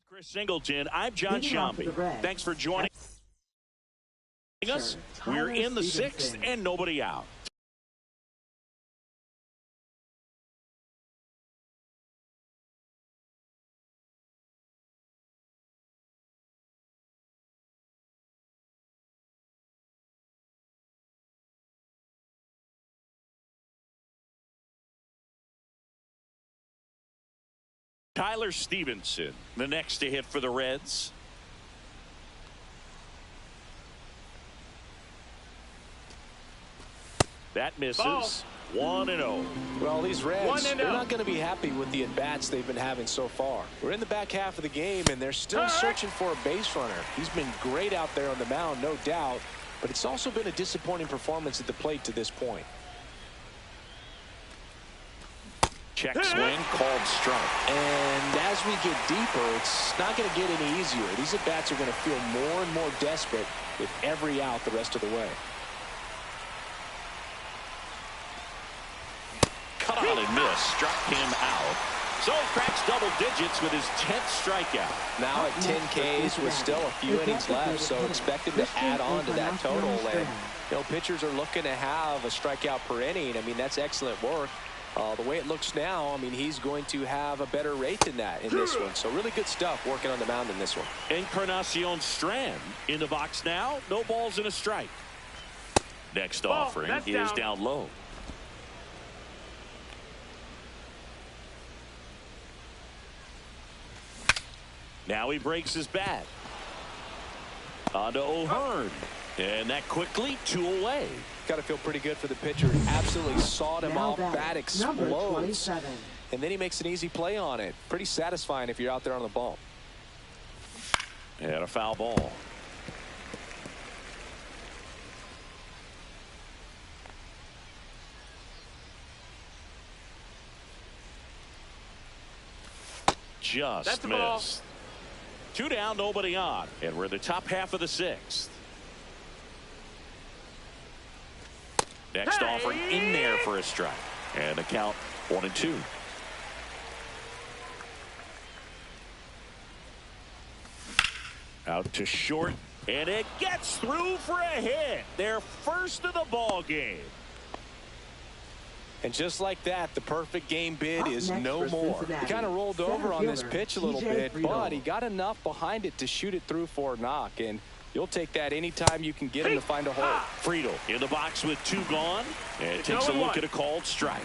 Chris Singleton, I'm John Shambi. Thanks for joining us. We're in the sixth and nobody out. Tyler Stevenson, the next to hit for the Reds. That misses. Ball. 1-0. Well, these Reds, they're not going to be happy with the at-bats they've been having so far. We're in the back half of the game, and they're still searching for a base runner. He's been great out there on the mound, no doubt, but it's also been a disappointing performance at the plate to this point. Check swing, called strike. And as we get deeper, it's not going to get any easier. These at-bats are going to feel more and more desperate with every out the rest of the way. Cut on and miss. Struck him out. So he cracks double digits with his 10th strikeout. Now at 10 Ks with still a few innings left, so expect him to add on to that total. And, you know, pitchers are looking to have a strikeout per inning. I mean, that's excellent work. The way it looks now, I mean, he's going to have a better rate than that in this one. So really good stuff working on the mound in this one. Encarnacion Strand in the box now. No balls and a strike. Next offering is down low. Now he breaks his bat. On to O'Hearn. And that quickly, 2 away. Got to feel pretty good for the pitcher. Absolutely sawed him off. Bat explodes. And then he makes an easy play on it. Pretty satisfying if you're out there on the ball. And a foul ball. Just missed. 2 down, nobody on. And we're in the top half of the sixth. Next offering in there for a strike. And the count 1-2. Out to short. And it gets through for a hit. Their first of the ball game. And just like that, the perfect game bid is no more. He kind of rolled over on this pitch a little bit, but he got enough behind it to shoot it through for a knock. And you'll take that anytime you can get him to find a hole. Friedel in the box with 2 gone. And takes a look at a called strike.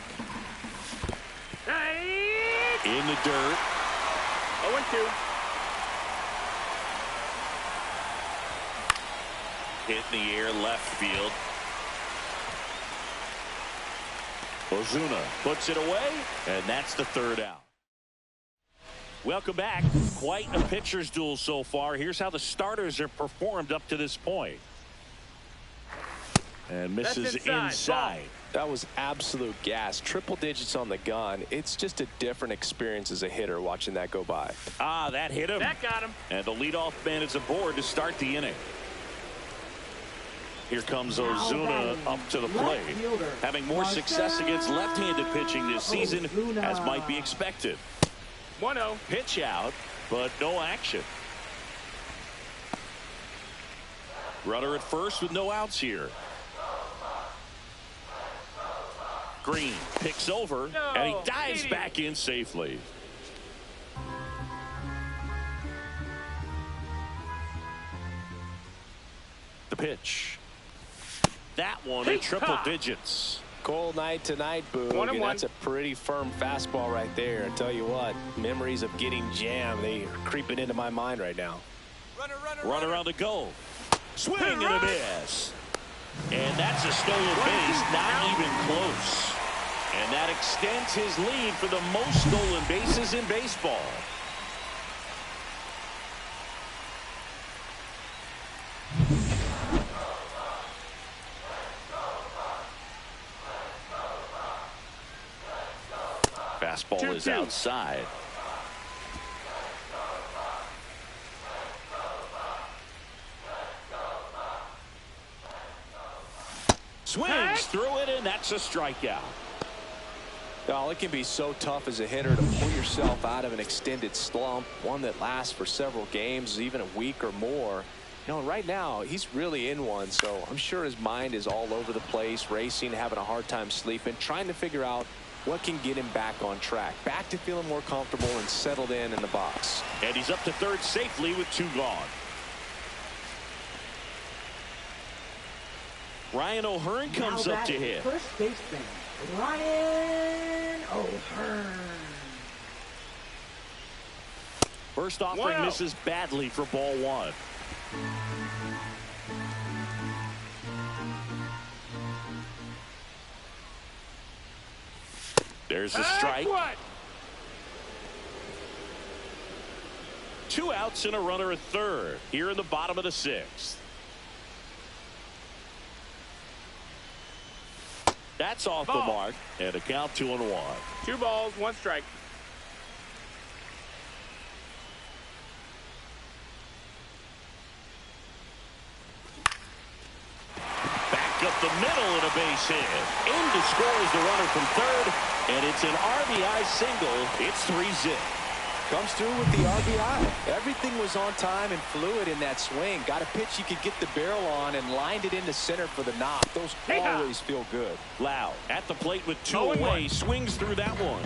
In the dirt. 0-2. Hit in the air left field. Ozuna puts it away, and that's the 3rd out. Welcome back. Quite a pitcher's duel so far. Here's how the starters have performed up to this point. And misses inside. That was absolute gas. Triple digits on the gun. It's just a different experience as a hitter watching that go by. That hit him. That got him. And the leadoff man is aboard to start the inning. Here comes Ozuna up to the plate. Having more success against left-handed pitching this season, as might be expected. 1-0. Pitch out, but no action. Runner at first with no outs here. Green picks over, and he dives back in safely. The pitch. That one in triple digits. Cold night tonight, Boog, and that's a pretty firm fastball right there. I tell you what, memories of getting jammed, they are creeping into my mind right now. Runner on the go. Swing and a miss. And that's a stolen base, not even close. And that extends his lead for the most stolen bases in baseball. Fastball is outside. Swings through it, and that's a strikeout. Oh, it can be so tough as a hitter to pull yourself out of an extended slump, one that lasts for several games, even a week or more. You know, right now, he's really in one, so I'm sure his mind is all over the place, racing, having a hard time sleeping, trying to figure out what can get him back on track, back to feeling more comfortable and settled in the box. And he's up to third safely with 2 gone. Ryan O'Hearn comes up to hit. First baseman, Ryan O'Hearn. First offering misses badly for ball 1. There's a strike. 2 outs and a runner at third here in the bottom of the 6th. That's off the mark, and a count 2-1. 2 balls, 1 strike. Back up the middle and a base hit. In to score is the runner from third, and it's an RBI single. It's 3-zip. Comes through with the RBI. Everything was on time and fluid in that swing. Got a pitch you could get the barrel on and lined it into center for the knock. Those always feel good. Lau at the plate with 2 away. Swings through that one.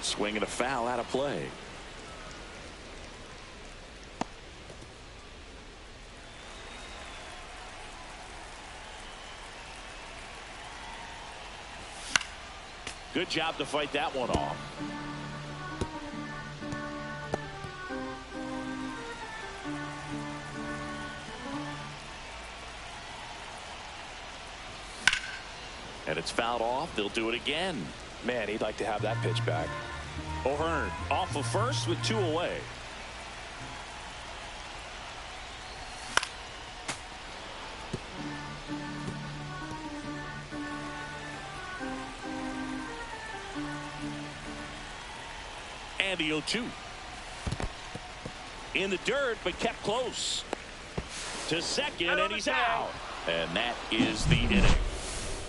Swing and a foul out of play. Good job to fight that one off. And it's fouled off. They'll do it again. Man, he'd like to have that pitch back. O'Hearn off of first with 2 away. And the 0-2. In the dirt, but kept close. To second, and he's out. And that is the inning.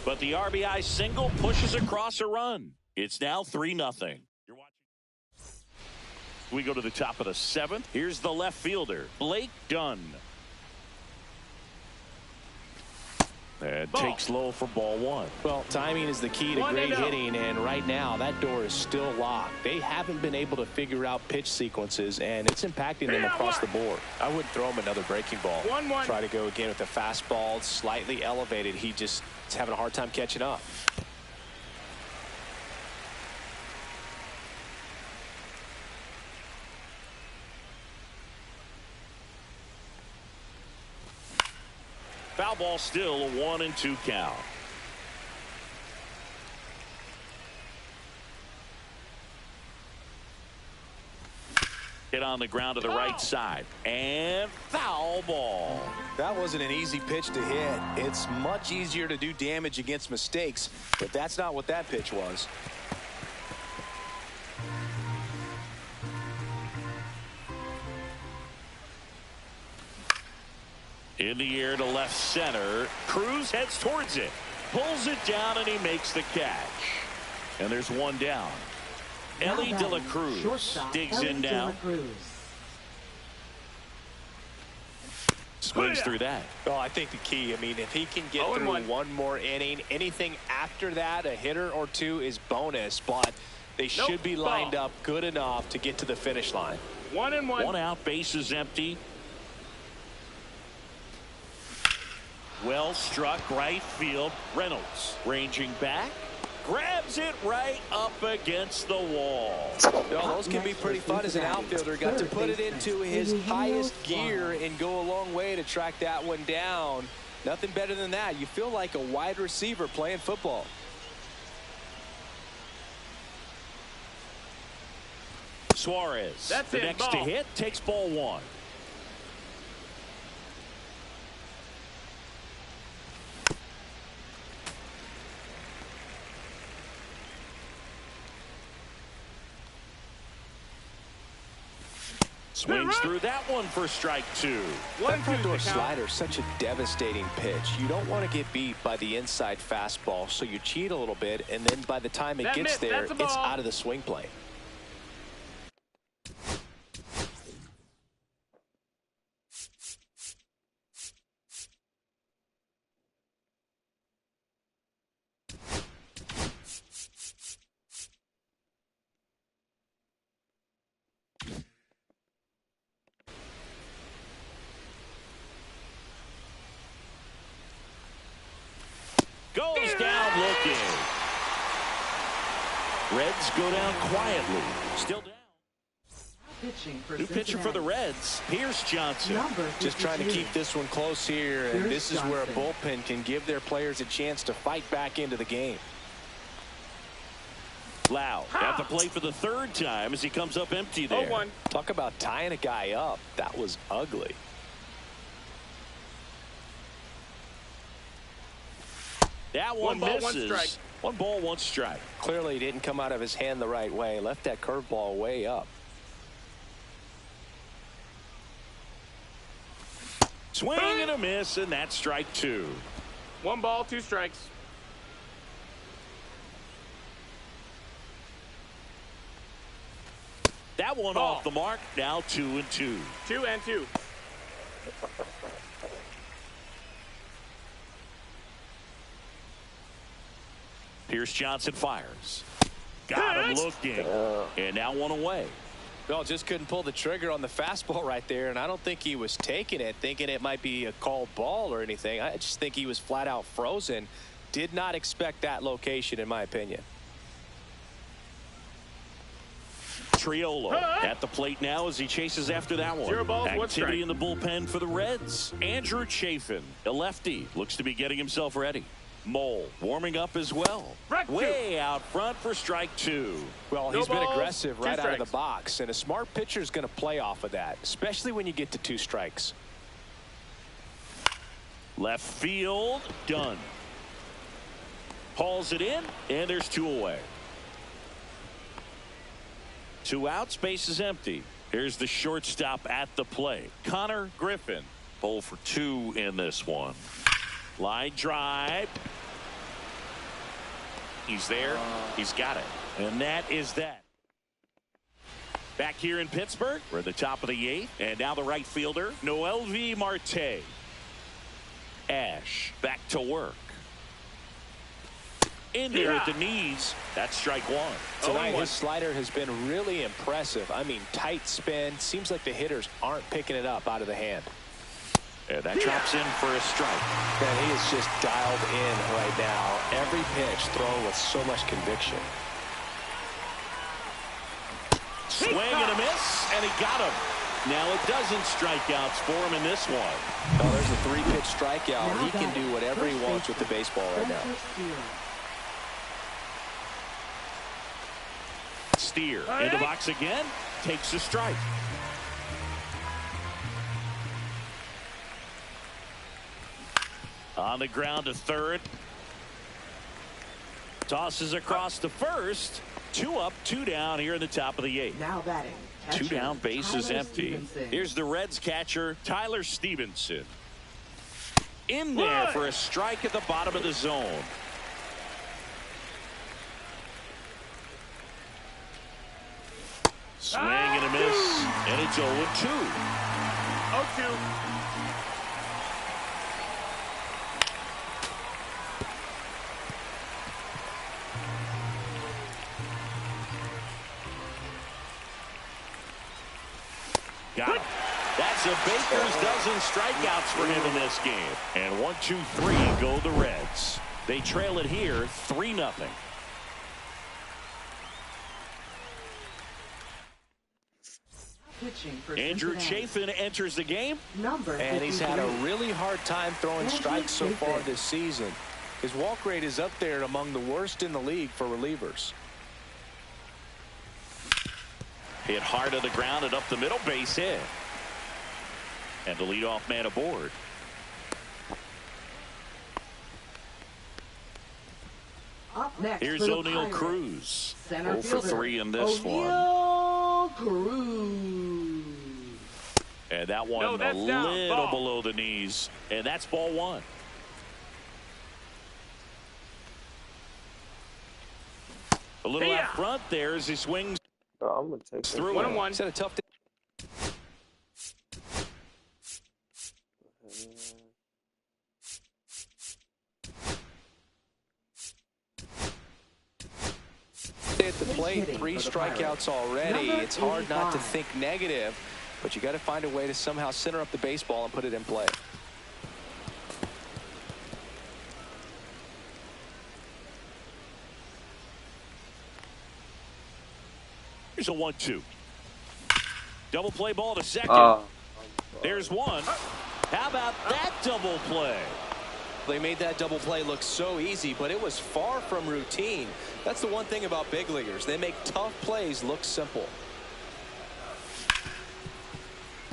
But the RBI single pushes across a run. It's now 3-0. You're watching. We go to the top of the 7th. Here's the left fielder, Blake Dunn. And takes low for ball 1. Well, timing is the key to great hitting, and right now that door is still locked. They haven't been able to figure out pitch sequences, and it's impacting them across the board. I wouldn't throw him another breaking ball. Try to go again with the fastball, slightly elevated. He just is having a hard time catching up. Foul ball, still a 1-2 count. Hit on the ground to the right side. And foul ball. That wasn't an easy pitch to hit. It's much easier to do damage against mistakes, but that's not what that pitch was. In the air to left center. Cruz heads towards it. Pulls it down, and he makes the catch. And there's 1 down. Ellie De La Cruz digs in now. Swings through that. Oh, I think the key, I mean, if he can get through one more inning, anything after that, a hitter or 2 is bonus, but they should be lined up good enough to get to the finish line. 1-1. 1 out, base is empty. Well struck, right field. Reynolds ranging back. Grabs it right up against the wall. Well, those can be pretty fun as an outfielder. Got to put it into his highest gear and go a long way to track that one down. Nothing better than that. You feel like a wide receiver playing football. Suarez, the next to hit, takes ball 1. Swings through that one for strike two. That front door slider is such a devastating pitch. You don't want to get beat by the inside fastball, so you cheat a little bit, and then by the time it gets there, it's out of the swing plane. Goes down looking. Reds go down quietly. Still down. New pitcher for the Reds, Pierce Johnson. Just trying to keep this one close here, and this is where a bullpen can give their players a chance to fight back into the game. Lau at the plate for the third time as he comes up empty there. 0-1. Talk about tying a guy up. That was ugly. That one misses. 1 ball, 1 strike. Clearly didn't come out of his hand the right way. Left that curveball way up. Swing and a miss, and that's strike 2. 1 ball, 2 strikes. That one off the mark. Now 2-2. 2-2. Pierce Johnson fires. Got him looking. And now 1 away. Well, just couldn't pull the trigger on the fastball right there, and I don't think he was taking it, thinking it might be a called ball or anything. I just think he was flat out frozen. Did not expect that location, in my opinion. Triolo at the plate now as he chases after that one. 0 balls, 1 strike. Activity in the bullpen for the Reds. Andrew Chafin, a lefty, looks to be getting himself ready. Mole warming up as well. Way out front for strike 2. Well, he's been aggressive right out of the box, and a smart pitcher is going to play off of that, especially when you get to 2 strikes. Left field, done. Hauls it in, and there's 2 away. 2 outs, base is empty. Here's the shortstop at the plate, Connor Griffin. 0 for 2 in this one. Line drive. He's there. He's got it. And that is that. Back here in Pittsburgh, we're at the top of the 8th. And now the right fielder, Noelvi Marte. Ash back to work. In there at the knees. That's strike 1. Tonight, his slider has been really impressive. I mean, tight spin. Seems like the hitters aren't picking it up out of the hand. And that drops in for a strike. Man, he is just dialed in right now. Every pitch thrown with so much conviction. Swing and a miss, and he got him. Now a dozen strikeouts for him in this one. Oh, there's a 3-pitch strikeout. He can do whatever he wants with the baseball right now. Steer in the box again, takes a strike. On the ground to third. Tosses across to first. 2 up, 2 down here in the top of the 8th. Now batting. 2 down, base is empty. Stevenson. Here's the Reds catcher, Tyler Stevenson. In there for a strike at the bottom of the zone. Swing and a miss, and it's 0-2. 0-2. Got him. That's a baker's dozen strikeouts for him in this game. And 1, 2, 3 go the Reds. They trail it here 3-0. Andrew Chafin enters the game. And he's had a really hard time throwing strikes so far this season. His walk rate is up there among the worst in the league for relievers. Hit hard to the ground and up the middle, base hit. And the leadoff man aboard. Up next, here's O'Neal Cruz. 0 for 3 in this one. O'Neal Cruz. And that one No, a that's down. little Ball. below the knees. And that's ball one. A little Yeah. out front there as he swings I'm gonna take through. 1-1. He's had a tough day. At the plate, 3 strikeouts already. It's hard not to think negative, but you got to find a way to somehow center up the baseball and put it in play. Here's a 1-2. Double play ball to second. There's one. How about that double play? They made that double play look so easy, but it was far from routine. That's the one thing about big leaguers. They make tough plays look simple.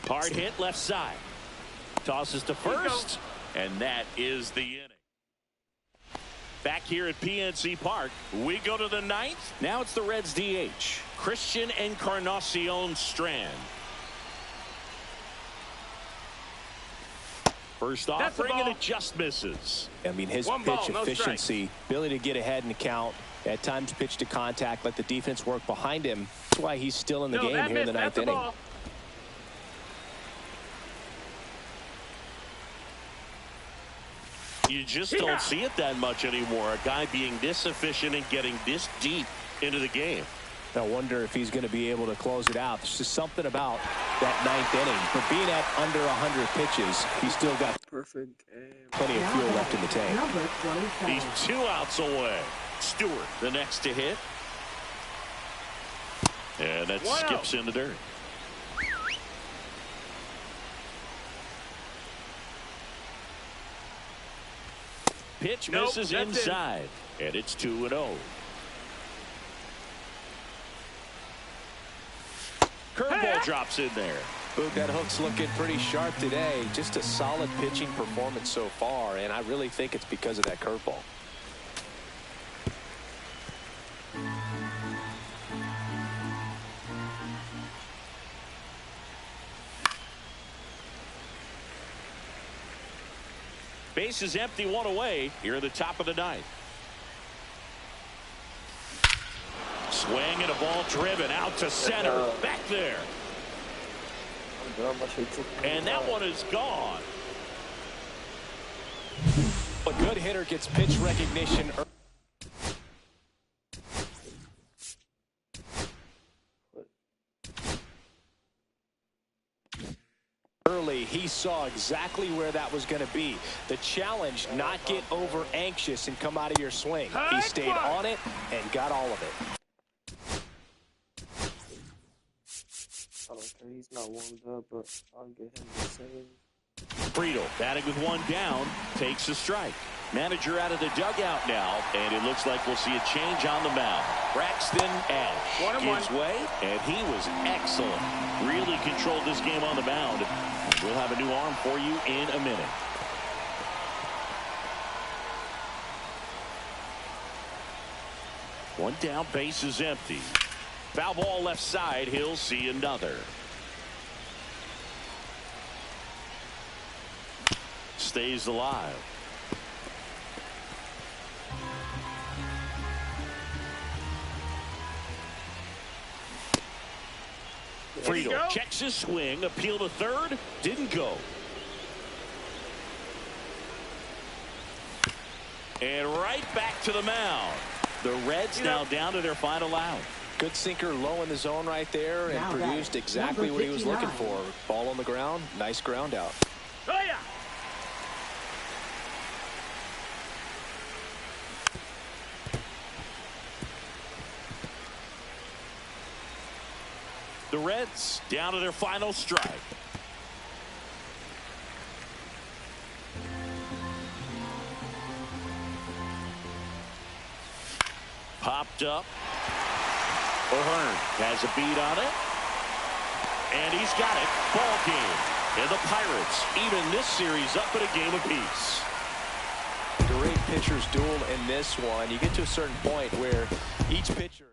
Hard hit left side. Tosses to first, and that is the inning. Back here at PNC Park, we go to the 9th. Now it's the Reds DH, Christian Encarnacion Strand. First offering, and it just misses. I mean, his One pitch ball, no efficiency, ability to get ahead in the count, at times pitch to contact, let the defense work behind him. That's why he's still in the game here in the 9th inning. Ball. You just don't see it that much anymore. A guy being this efficient and getting this deep into the game. I wonder if he's going to be able to close it out. There's just something about that 9th inning. For being at under 100 pitches, he's still got perfect game. Plenty of fuel left in the tank. He's 2 outs away. Stewart, the next to hit. And that skips in the dirt. Pitch misses inside. And it's 2-0. Curveball drops in there. Boog, that hook's looking pretty sharp today. Just a solid pitching performance so far, and I really think it's because of that curveball. Base is empty, 1 away here at the top of the 9th. Swing and a ball driven out to center. Back there. And that one is gone. A good hitter gets pitch recognition early. He saw exactly where that was going to be. The challenge, not get over anxious and come out of your swing. He stayed on it and got all of it. I don't care. He's not warmed up, but I'll get him the same. Friedel batting with 1 down, takes a strike. Manager out of the dugout now, and it looks like we'll see a change on the mound. Braxton Ash gives way, and he was excellent. Really controlled this game on the mound. We'll have a new arm for you in a minute. One down, base is empty. Foul ball left side, he'll see another. Stays alive. Friedel checks his swing, appeal to third, didn't go. And right back to the mound. The Reds now down to their final out. Good sinker low in the zone right there and produced exactly what he was looking for. Ball on the ground, nice ground out. Oh, yeah. The Reds down to their final strike. Popped up. O'Hearn has a beat on it. And he's got it. Ball game. And the Pirates even this series up at a game apiece. Great pitchers duel in this one. You get to a certain point where each pitcher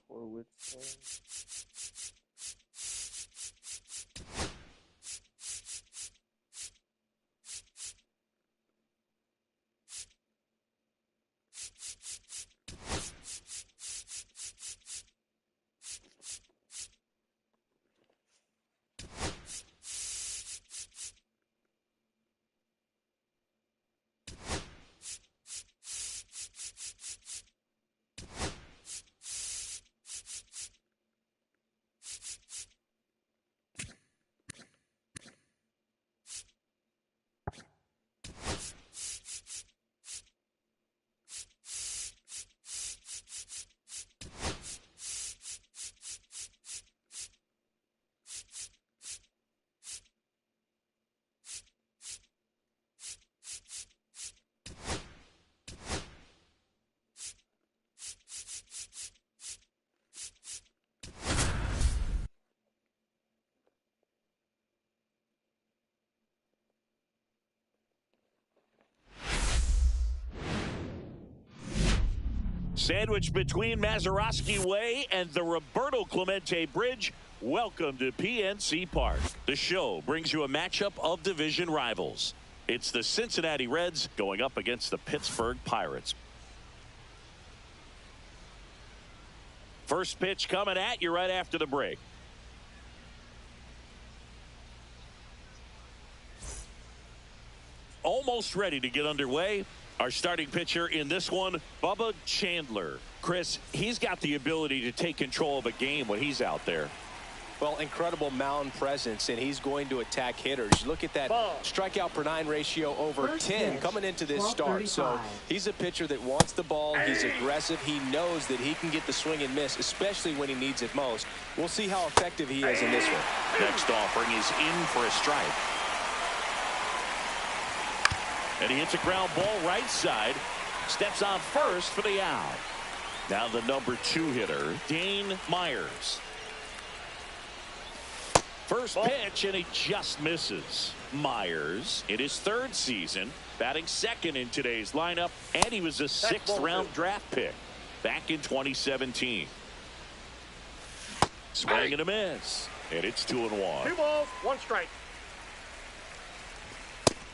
Or withstand. Sandwiched between Mazeroski Way and the Roberto Clemente Bridge, welcome to PNC Park. The show brings you a matchup of division rivals. It's the Cincinnati Reds going up against the Pittsburgh Pirates. First pitch coming at you right after the break. Almost ready to get underway. Our starting pitcher in this one, Bubba Chandler. Chris, he's got the ability to take control of a game when he's out there. Well, incredible mound presence, and he's going to attack hitters. Look at that strikeout per 9 ratio over 10 coming into this start. So he's a pitcher that wants the ball. He's aggressive. He knows that he can get the swing and miss, especially when he needs it most. We'll see how effective he is in this one. Next offering is in for a strike. And he hits a ground ball right side. Steps on first for the out. Now the number 2 hitter, Dane Myers. First pitch, and he just misses. Myers, in his 3rd season, batting 2nd in today's lineup, and he was a 6th-round draft pick back in 2017. Swing and a miss, and it's 2-1. 2 balls, 1 strike.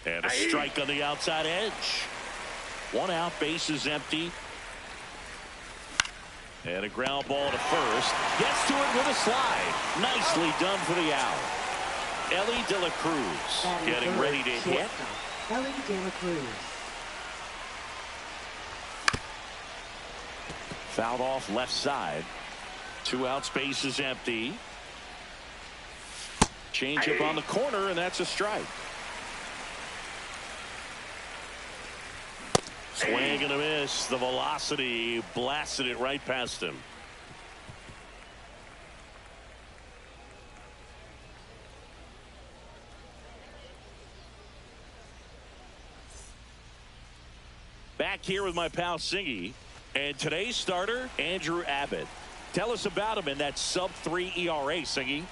And a strike on the outside edge. 1 out, base is empty. And a ground ball to first. Gets to it with a slide. Nicely done for the out. Ellie De La Cruz getting ready to hit. Ellie De La Cruz. Fouled off left side. 2 outs, base is empty. Change up on the corner, and that's a strike. Swing and a miss. The velocity blasted it right past him. Back here with my pal Singy, and today's starter, Andrew Abbott. Tell us about him in that sub-3 ERA, Singy.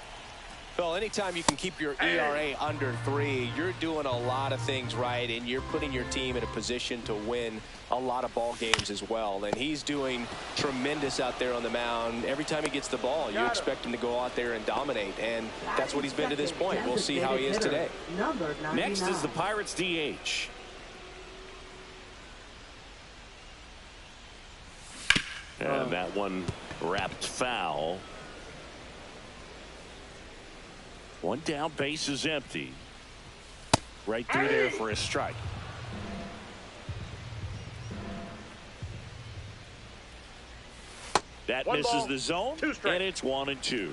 Well, anytime you can keep your ERA under 3, you're doing a lot of things right, and you're putting your team in a position to win a lot of ball games as well. And he's doing tremendous out there on the mound. Every time he gets the ball, you expect him to go out there and dominate, and that's what he's been to this point. We'll see how he is today. Next is the Pirates DH. And that one wrapped foul. One down, base is empty. Right through there for a strike. That One misses ball, the zone, 2 strikes. and it's 1-2.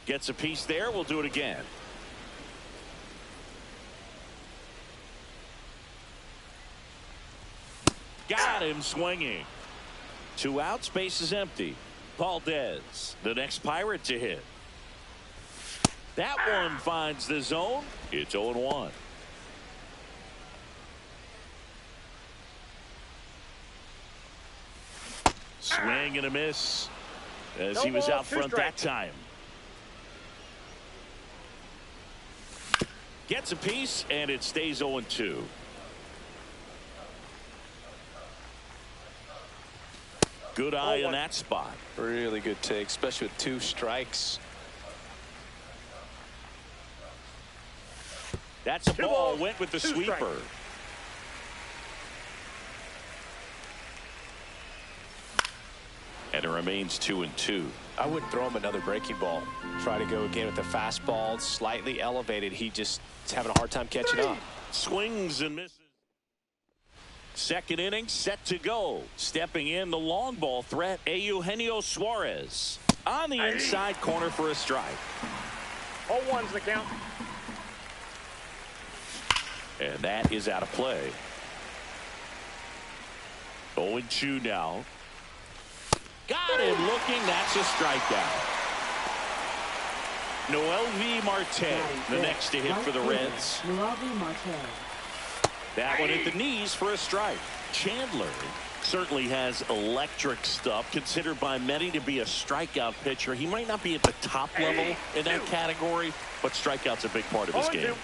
Gets a piece there. We'll do it again. Got him swinging. 2 outs, base is empty. Valdez, the next Pirate to hit. That one finds the zone. It's 0-1. Swing and a miss as he was out front that time. Gets a piece, and it stays 0-2. Good eye in that spot. Really good take, especially with 2 strikes. That's a ball. Went with the sweeper. And it remains 2-2. I wouldn't throw him another breaking ball. Try to go again with the fastball, slightly elevated. He just is having a hard time catching up. Swings and misses. Second inning set to go. Stepping in the long ball threat, Eugenio Suarez on the inside corner for a strike. 0-1's the count. And that is out of play. 0-2 now. Got him looking. That's a strikeout. Noel V. Marte, the next to hit for the Reds. That one at the knees for a strike. Chandler certainly has electric stuff, considered by many to be a strikeout pitcher. He might not be at the top level in that category, but strikeout's a big part of his game.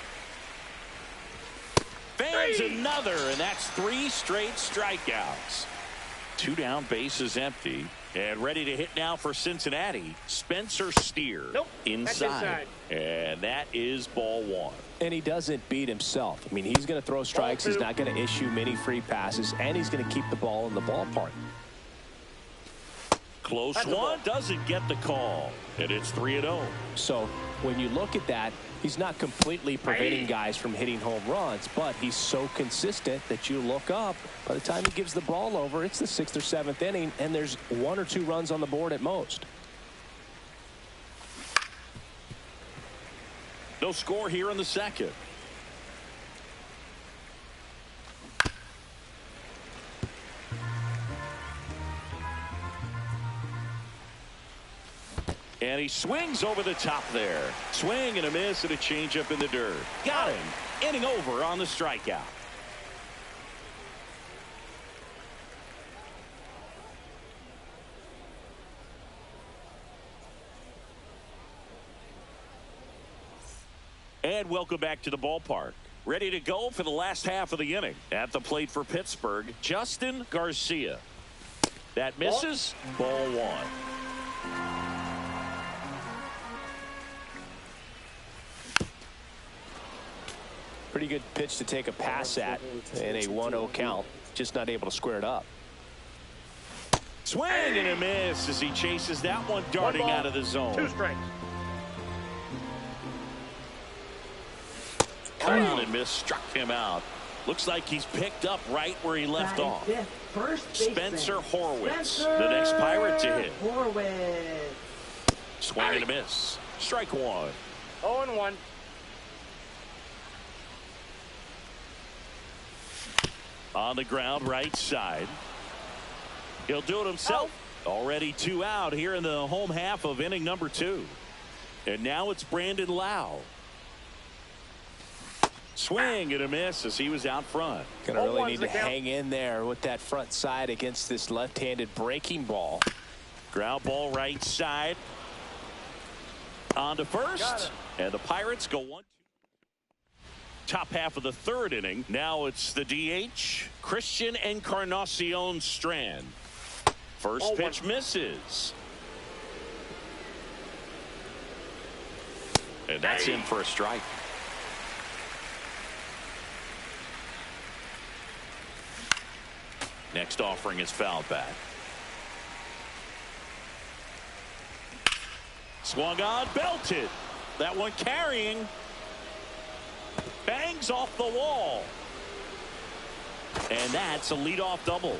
Fans another, and that's 3 straight strikeouts. 2 down, base is empty. And ready to hit now for Cincinnati, Spencer Steer. Inside. And that is ball 1. And he doesn't beat himself. I mean, he's going to throw strikes. He's not going to issue many free passes, and he's going to keep the ball in the ballpark. Close one, doesn't get the call, and it's 3-0. So when you look at that, he's not completely preventing guys from hitting home runs, but he's so consistent that you look up. By the time he gives the ball over, it's the 6th or 7th inning, and there's 1 or 2 runs on the board at most. No score here in the second. And he swings over the top there. Swing and a miss and a changeup in the dirt. Got him. Inning over on the strikeout. And welcome back to the ballpark. Ready to go for the last half of the inning. At the plate for Pittsburgh, Justin Garcia. That misses. Ball 1. Pretty good pitch to take a pass at in a 1-0 count. Just not able to square it up. Swing and a miss as he chases that one darting out of the zone. 2 strikes. Call and miss struck him out. Looks like he's picked up right where he left off. Spencer Horwitz, the next Pirate to hit. Swing and a miss. Strike 1. 0-1. On the ground, right side. He'll do it himself. Already 2 out here in the home half of inning number 2. And now it's Brandon Lau. Swing and a miss as he was out front. Gonna really need to hang in there with that front side against this left-handed breaking ball. Ground ball right side. On to first. And the Pirates go 1-2. Top half of the third inning. Now it's the DH, Christian Encarnacion Strand. First pitch misses. And that's in for a strike. Next offering is fouled back. Swung on, belted. That one carrying. Bangs off the wall. And that's a leadoff double.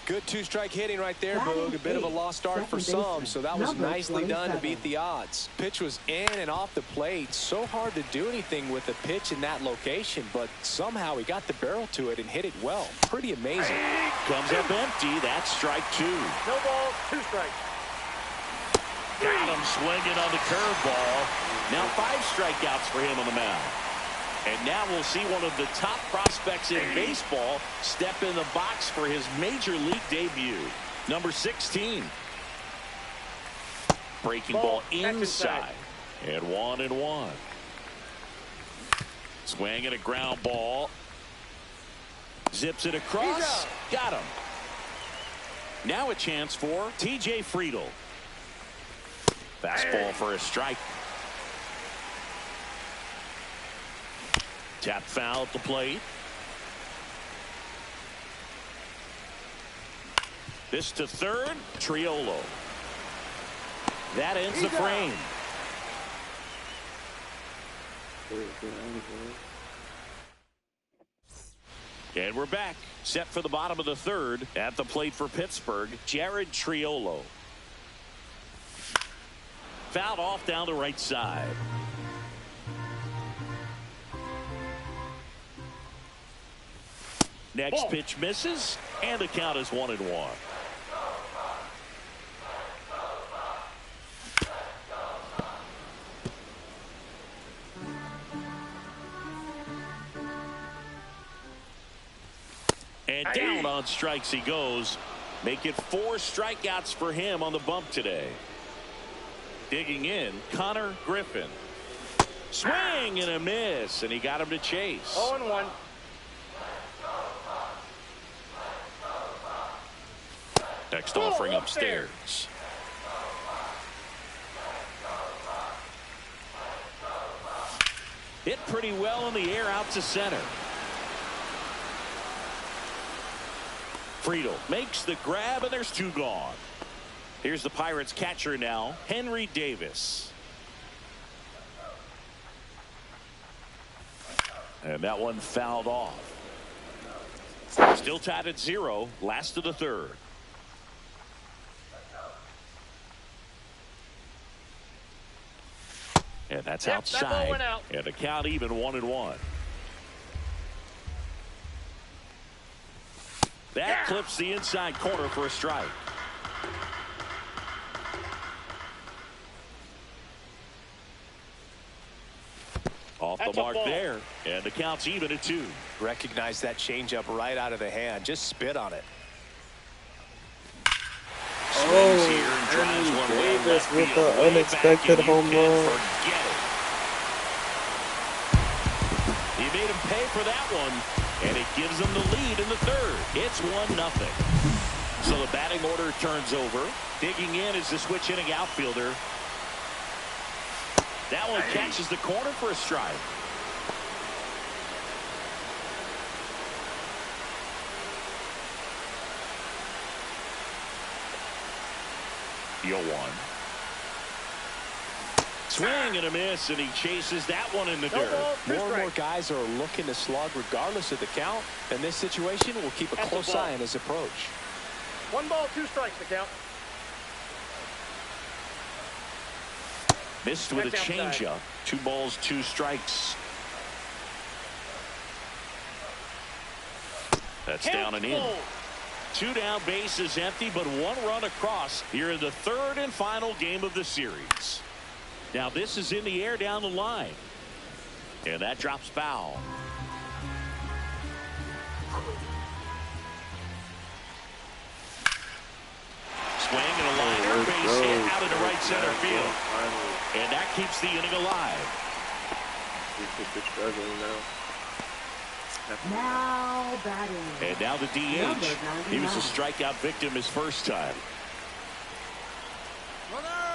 Good two-strike hitting right there, Boog. A bit of a lost start for some, so that was nicely done to beat the odds. Pitch was in and off the plate. So hard to do anything with a pitch in that location, but somehow he got the barrel to it and hit it well. Pretty amazing. Comes up empty. That's strike two. No balls, 2 strikes. Got him swinging on the curveball. Now 5 strikeouts for him on the mound. And now we'll see one of the top prospects in baseball step in the box for his major league debut. Number 16. Breaking ball inside. And 1-1. Swinging a ground ball. Zips it across. Got him. Now a chance for T.J. Friedel. Fastball for a strike. Tap foul at the plate. This to third. Triolo. That ends the frame. And we're back. Set for the bottom of the third. At the plate for Pittsburgh, Jared Triolo. Fouled off down the right side. Next pitch misses, and the count is 1-1. And down on strikes he goes. Make it 4 strikeouts for him on the bump today. Digging in, Connor Griffin. Swing and a miss, and he got him to chase. 0-1. Next offering upstairs. Hit pretty well in the air out to center. Friedel makes the grab, and there's 2 gone. Here's the Pirates catcher now, Henry Davis. And that one fouled off. Still tied at 0, last of the third. And that's outside. That out. And the count even 1-1. That clips the inside corner for a strike. Off the mark there. And the count's even at 2. Recognize that changeup right out of the hand. Just spit on it. Swings here and drives one way left with field, the way unexpected back, and you home can't run. forget it. He made him pay for that one, and it gives them the lead in the third. It's 1-0. So the batting order turns over. Digging in is the switch inning outfielder. That one catches the corner for a strike. One. Swing and a miss, and he chases that one in the dirt. More and more guys are looking to slug regardless of the count. In this situation, we'll keep a close eye on his approach. 1 ball, 2 strikes the count. Missed with a changeup. 2 balls, 2 strikes. That's down and in. 2 down, bases empty, but 1 run across here in the third and final game of the series. Now this is in the air down the line. And that drops foul. swing and a liner, base hit out into right center field. And that keeps the inning alive. They're struggling now. Now batting. And now the DH. He was a strikeout victim his first time.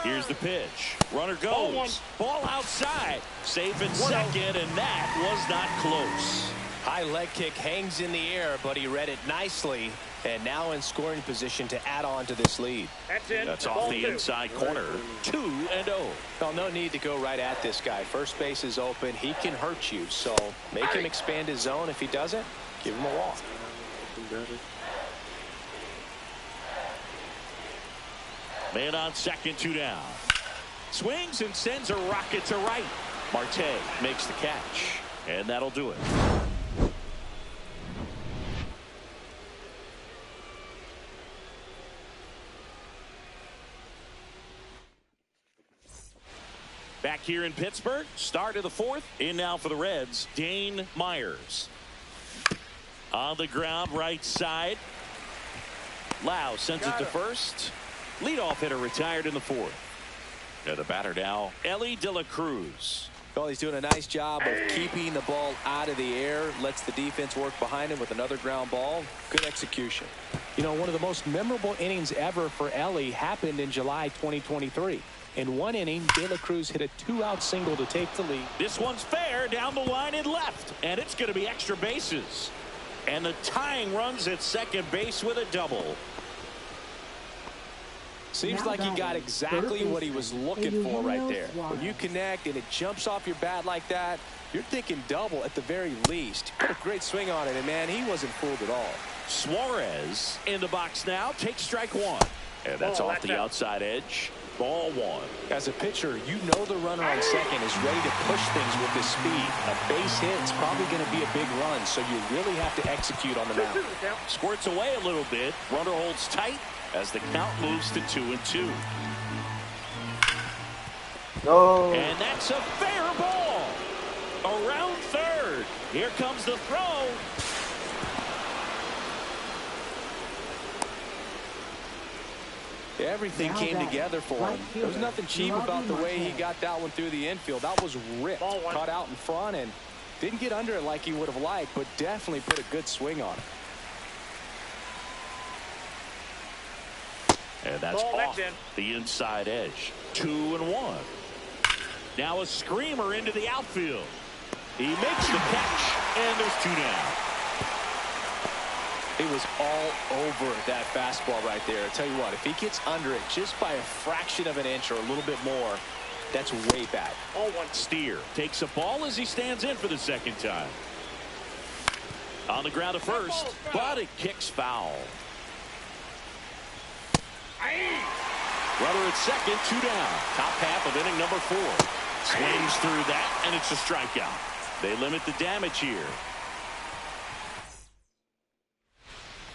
Here's the pitch. Runner goes. Ball outside. Safe in second, and that was not close. High leg kick hangs in the air, but he read it nicely. And now in scoring position to add on to this lead. That's in. That's off the inside corner. 2-0. Well, no need to go right at this guy. First base is open. He can hurt you. So make him expand his zone. If he doesn't, give him a walk. Man on second, 2 down. Swings and sends a rocket to right. Marte makes the catch. And that'll do it. Back here in Pittsburgh, start of the fourth. In now for the Reds, Dane Myers. On the ground, right side. Lau sends it to first. Leadoff hitter retired in the fourth. And the batter now, Elly De La Cruz. Well, he's doing a nice job of keeping the ball out of the air. Lets the defense work behind him with another ground ball. Good execution. You know, one of the most memorable innings ever for Elly happened in July 2023. In one inning, De La Cruz hit a 2-out single to take the lead. This one's fair down the line and left. And it's going to be extra bases. And the tying runs at second base with a double. Seems like he got exactly what he was looking for right there. When you connect and it jumps off your bat like that, you're thinking double at the very least. Put a great swing on it, and man, he wasn't fooled at all. Suarez in the box now. Takes strike one. And that's off the outside edge. Ball one. As a pitcher, you know the runner on second is ready to push things with his speed. A base hit is probably going to be a big run, so you really have to execute on the mound. Squirts away a little bit. Runner holds tight as the count moves to 2-2. No. And that's a fair ball. Around third. Here comes the throw. Everything came together for him. There was nothing cheap about the way he got that one through the infield. That was ripped. Caught out in front and didn't get under it like he would have liked, but definitely put a good swing on it. And that's off the inside edge. 2-1. Now a screamer into the outfield. He makes the catch, and there's 2 down. He was all over that fastball right there. I tell you what, if he gets under it just by a fraction of an inch or a little bit more, that's way bad. Steer takes a ball as he stands in for the second time. On the ground at first, but it kicks foul. Runner at second, 2 down. Top half of inning number 4. Swings through that, and it's a strikeout. They limit the damage here.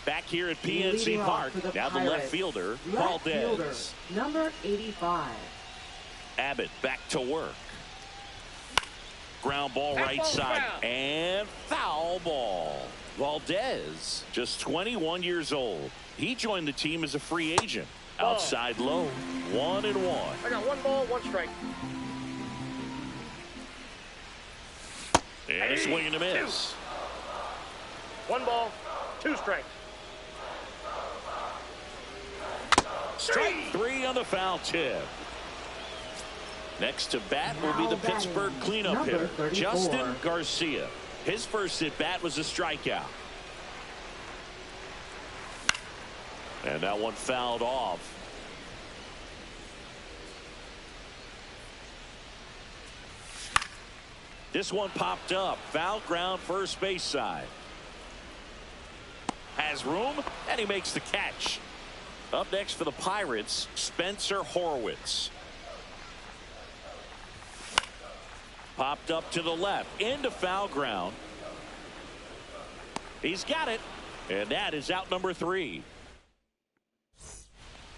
Back here at PNC Park, now the left fielder, Valdez. Number 85. Abbott back to work. Ground ball right side, and foul ball. Valdez, just 21 years old. He joined the team as a free agent. Outside low, 1-1. I got 1 ball, 1 strike. And a swing and a miss. 1 ball, 2 strikes. Strike 3 on the foul tip. Next to bat will be the Pittsburgh cleanup hitter, Justin Garcia. His first at bat was a strikeout. And that one fouled off. This one popped up. Foul ground, first base side. Has room, and he makes the catch. Up next for the Pirates, Spencer Horwitz. Popped up to the left, into foul ground. He's got it, and that is out number 3.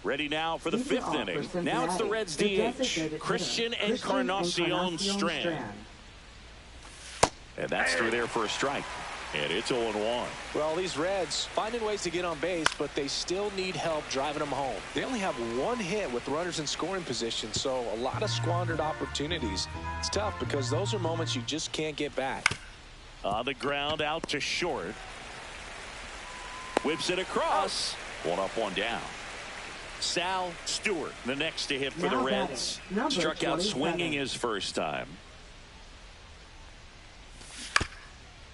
Ready now for the 5th inning. Now it's the Reds DH, Christian Encarnacion Strand. And that's through there for a strike. And it's 0-1. Well, these Reds finding ways to get on base, but they still need help driving them home. They only have one hit with runners in scoring position, so a lot of squandered opportunities. It's tough because those are moments you just can't get back. On the ground, out to short. Whips it across. One up, one down. Sal Stewart, the next to hit for the Reds. Struck out swinging his first time.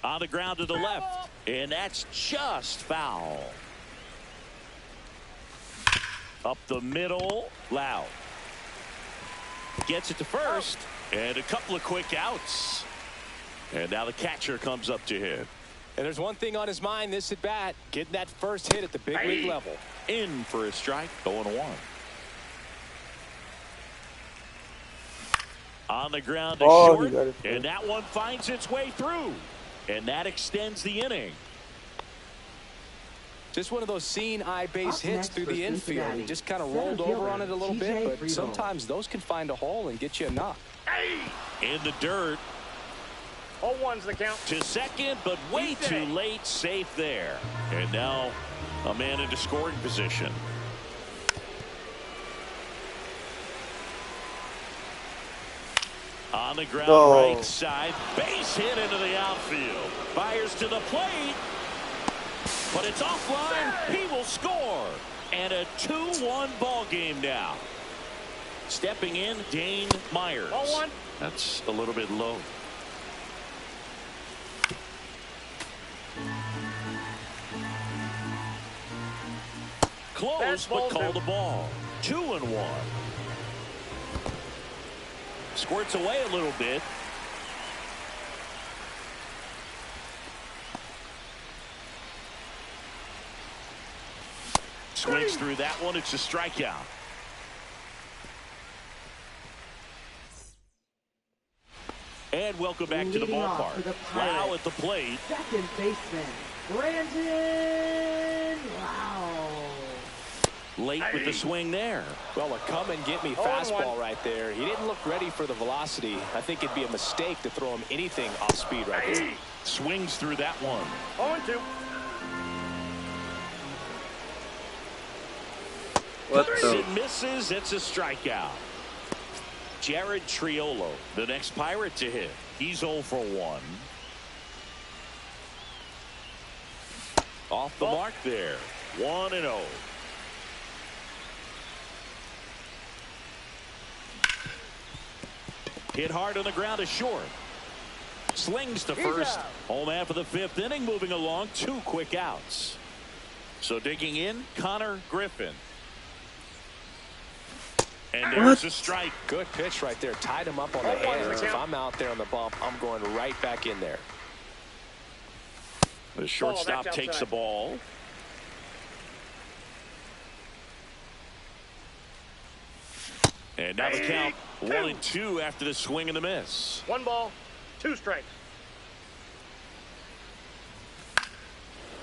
On the ground to the left, and that's just foul. Up the middle, Loud. Gets it to first, and a couple of quick outs. And now the catcher comes up to hit. And there's one thing on his mind this at bat, getting that first hit at the big league level. In for a strike, 0-1. On the ground to short, and that one finds its way through. And that extends the inning. Just one of those seeing eye base hits through the infield. He just kind of rolled over on it a little bit, but sometimes those can find a hole and get you a knock. In the dirt. 0-1's the count. To second, but way too late. Safe there. And now a man into scoring position. On the ground, right side, base hit into the outfield. Fires to the plate, but it's offline. He will score, and a 2-1 ball game now. Stepping in, Dane Myers. 0-1. That's a little bit low. Close, but called the ball. 2-1. Squirts away a little bit. Swings through that one. It's a strikeout. And welcome back to the ballpark. Lau at the plate. Second baseman, Brandon Lau. Late with the swing there. Well, a come-and-get-me fastball right there. He didn't look ready for the velocity. I think it'd be a mistake to throw him anything off speed right there. Swings through that one. 0-2. It misses. It's a strikeout. Jared Triolo, the next Pirate to hit. He's 0 for 1. Off the mark there. 1-0. Hit hard on the ground to short. Slings to first. Home half of the 5th inning, moving along. 2 quick outs. So digging in, Connor Griffin. And there's a strike. Good pitch right there. Tied him up on the hands. If I'm out there on the bump, I'm going right back in there. The shortstop takes the ball. And now the count 1-2 after the swing and the miss. 1 ball, 2 strikes.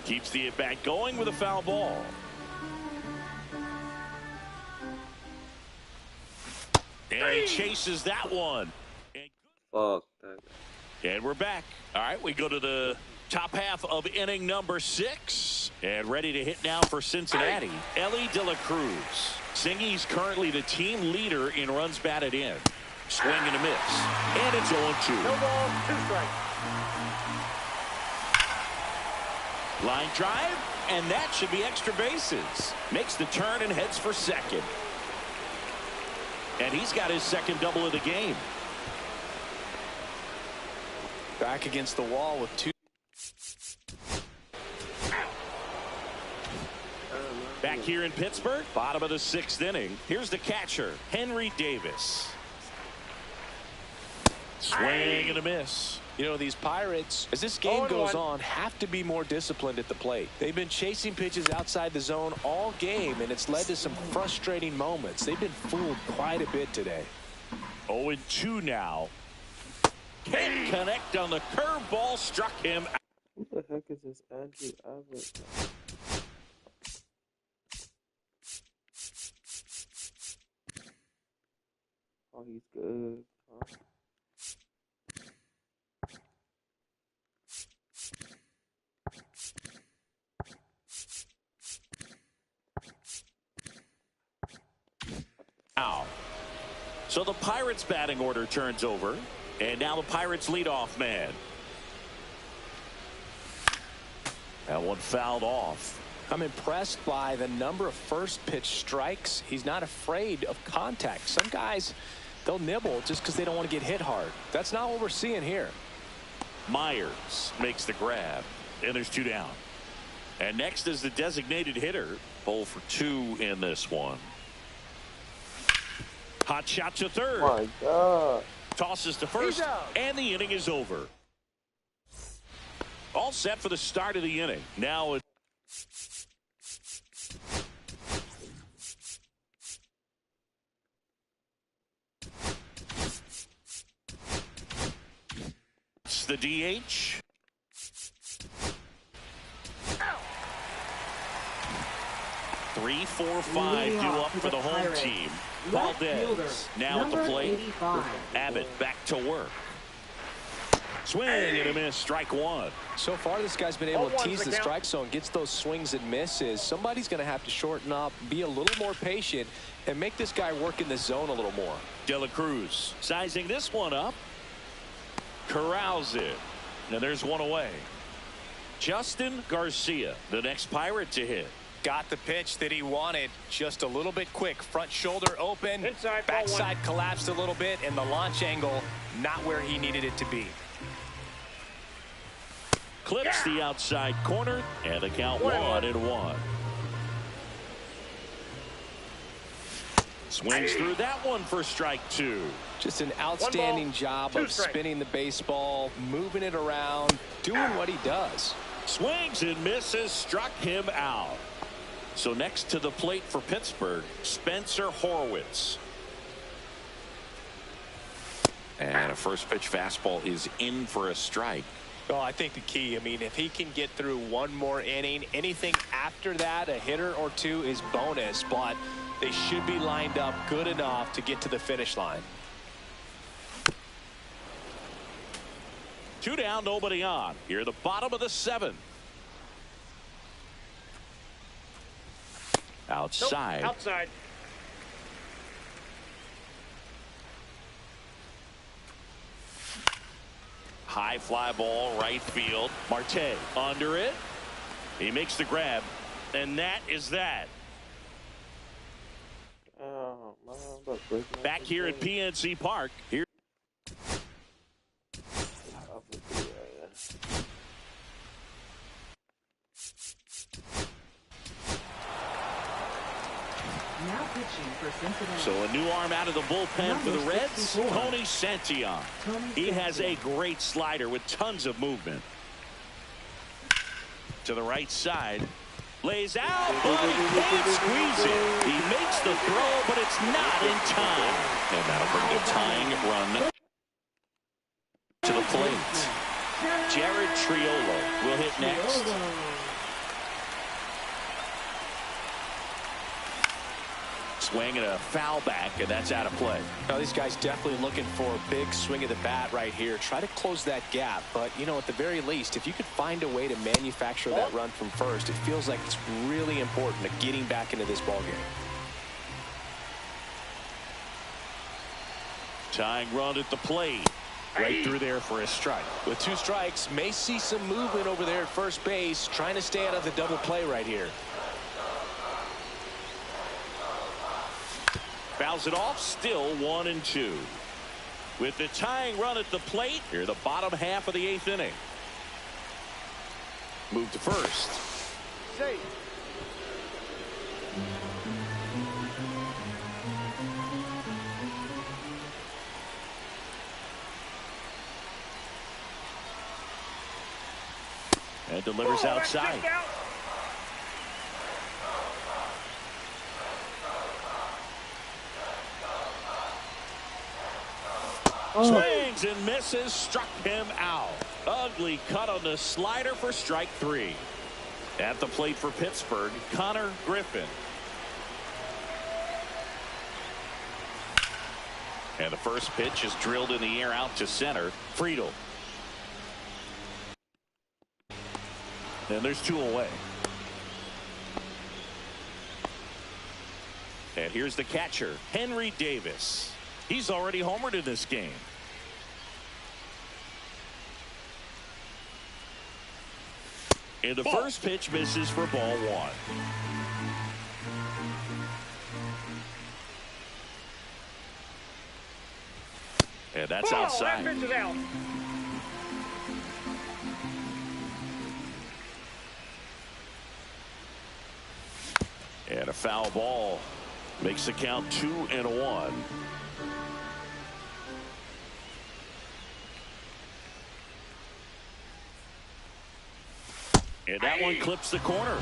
Keeps the at-bat going with a foul ball. And he chases that one. Fuck that. And we're back. All right, we go to the top half of inning number 6. And ready to hit now for Cincinnati. Ellie De La Cruz. Singy's currently the team leader in runs batted in. Swing and a miss. And it's 0-2. No ball, 2 strikes. Line drive, and that should be extra bases. Makes the turn and heads for second. And he's got his second double of the game. Back against the wall with 2. Back here in Pittsburgh, bottom of the 6th inning. Here's the catcher, Henry Davis. Swing and a miss. You know, these Pirates, as this game goes on, have to be more disciplined at the plate. They've been chasing pitches outside the zone all game, and it's led to some frustrating moments. They've been fooled quite a bit today. 0-2 now. Can't connect on the curveball, struck him. Who the heck is this Andrew Abbott? Oh, he's good. Huh? out. So the Pirates batting order turns over, and now the Pirates leadoff man. That one fouled off. I'm impressed by the number of first pitch strikes. He's not afraid of contact. Some guys, they'll nibble just because they don't want to get hit hard. That's not what we're seeing here. Myers makes the grab, and there's 2 down. And next is the designated hitter. 0 for 2 in this one. Hot shot to third. Oh my God. Tosses to first, and the inning is over. All set for the start of the inning. Now it's the DH. Three, 4, 5 due up for the home team. Valdez now at the plate. Abbott back to work. Swing and a miss, strike 1. So far, this guy's been able to tease the strike zone, gets those swings and misses. Somebody's going to have to shorten up, be a little more patient, and make this guy work in the zone a little more. De La Cruz sizing this one up. Corrals it. Now there's one away. Justin Garcia, the next Pirate to hit. Got the pitch that he wanted, just a little bit quick. Front shoulder open, Inside, backside collapsed a little bit, and the launch angle not where he needed it to be. Clips the outside corner, and the count 1-1. Swings through that one for strike 2. Just an outstanding job of spinning the baseball, moving it around, doing what he does. Swings and misses, struck him out. So next to the plate for Pittsburgh, Spencer Horwitz. And a first pitch fastball is in for a strike. Well, I think the key, I mean, if he can get through one more inning, anything after that, a hitter or two is bonus, but they should be lined up good enough to get to the finish line. 2 down, nobody on. Here, the bottom of the 7th. Outside. Nope, outside. High fly ball, right field. Marte under it. He makes the grab, and that is that. Oh, man, I'm breaking Back here at PNC Park. Here. Now pitching for Cincinnati. So a new arm out of the bullpen for the Reds, 64. Tony Santillan. He has a great slider with tons of movement. To the right side. Lays out, but he can't squeeze it. He makes the throw, but it's not in time. And that'll bring the tying run to the plate. Jared Triolo will hit next. Swing and a foul back, and that's out of play. Now, these guys definitely looking for a big swing of the bat right here. Try to close that gap, but, you know, at the very least, if you could find a way to manufacture that run from first, it feels like it's really important to getting back into this ballgame. Tying run at the plate. Right through there for a strike. With 2 strikes, may see some movement over there at first base, trying to stay out of the double play right here. Fouls it off, still 1-2. With the tying run at the plate, here the bottom half of the 8th inning. Move to first. Safe. And delivers outside. Swings and misses, struck him out. Ugly cut on the slider for strike 3. At the plate for Pittsburgh, Connor Griffin. And the first pitch is drilled in the air out to center. Friedel. And there's 2 away. And here's the catcher, Henry Davis. He's already homered in this game. And the first pitch misses for ball one. And that's outside. That pitch is out. And a foul ball makes the count 2-1. And that one clips the corner.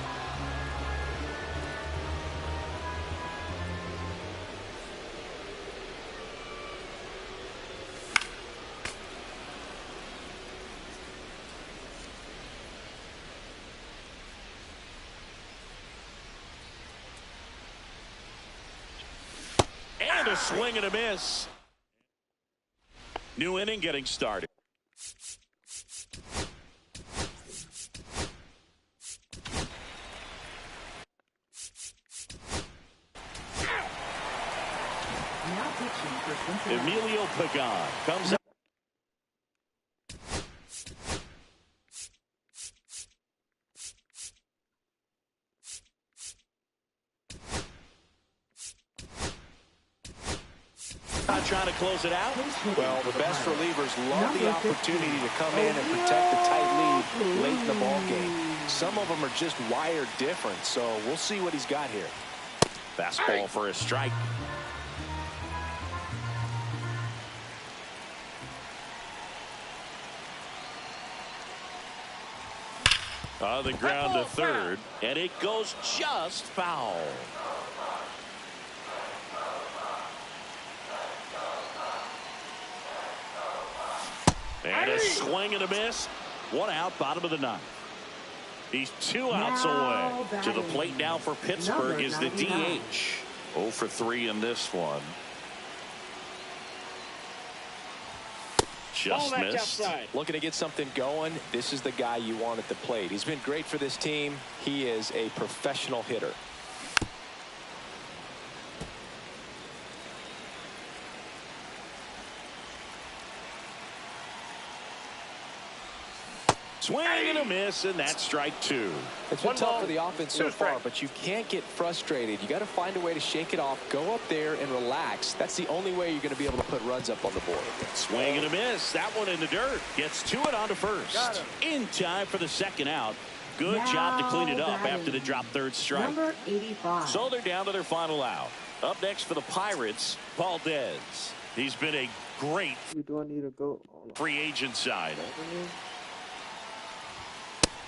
And a swing and a miss. New inning getting started. Now pitching for Cincinnati. Emilio Pagan comes out. Trying to close it out. Well, the best relievers love the opportunity to come in and protect the tight lead late in the ball game. Some of them are just wired different, so we'll see what he's got here. Fastball for a strike. On the ground to third, and it goes just foul. And a swing and a miss. One out, bottom of the ninth. He's 2 outs away. To the plate now for Pittsburgh is the DH. 0 for 3 in this one. Just missed. Looking to get something going. This is the guy you want at the plate. He's been great for this team. He is a professional hitter. Swing and a miss, and that's strike 2. It's been tough for the offense so far, but you can't get frustrated. You got to find a way to shake it off, go up there and relax. That's the only way you're going to be able to put runs up on the board. Swing and a miss. That one in the dirt. Gets to it on to first. In time for the second out. Good job to clean it up after the drop third strike. Number 85. So they're down to their final out. Up next for the Pirates, Valdez. He's been a great Do I need to go? free agent side.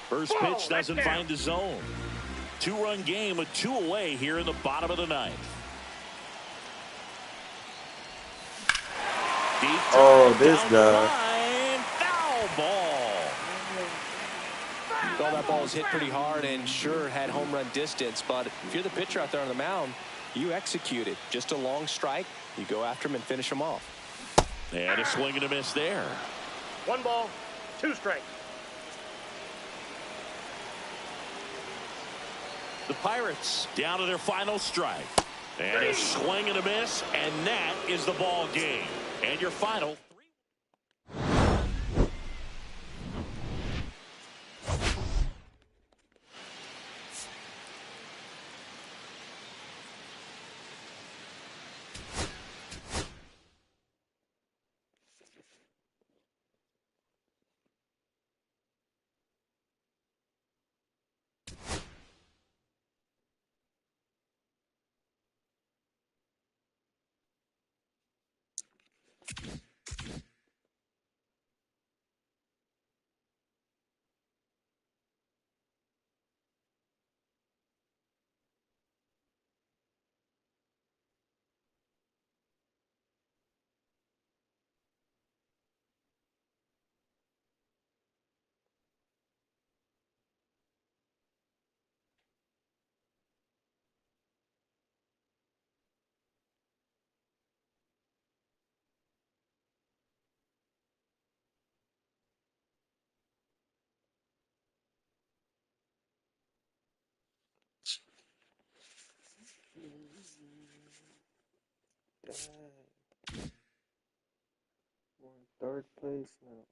First pitch doesn't find the zone. 2-run game with 2 away here in the bottom of the ninth. Oh, this guy. Foul ball. Well, that ball was hit pretty hard and sure had home run distance, but if you're the pitcher out there on the mound, you execute it. Just a long strike. You go after him and finish him off. And a swing and a miss there. 1 ball, 2 strikes. The Pirates down to their final strike. And a swing and a miss, and that is the ball game. And your final. We're in third place now.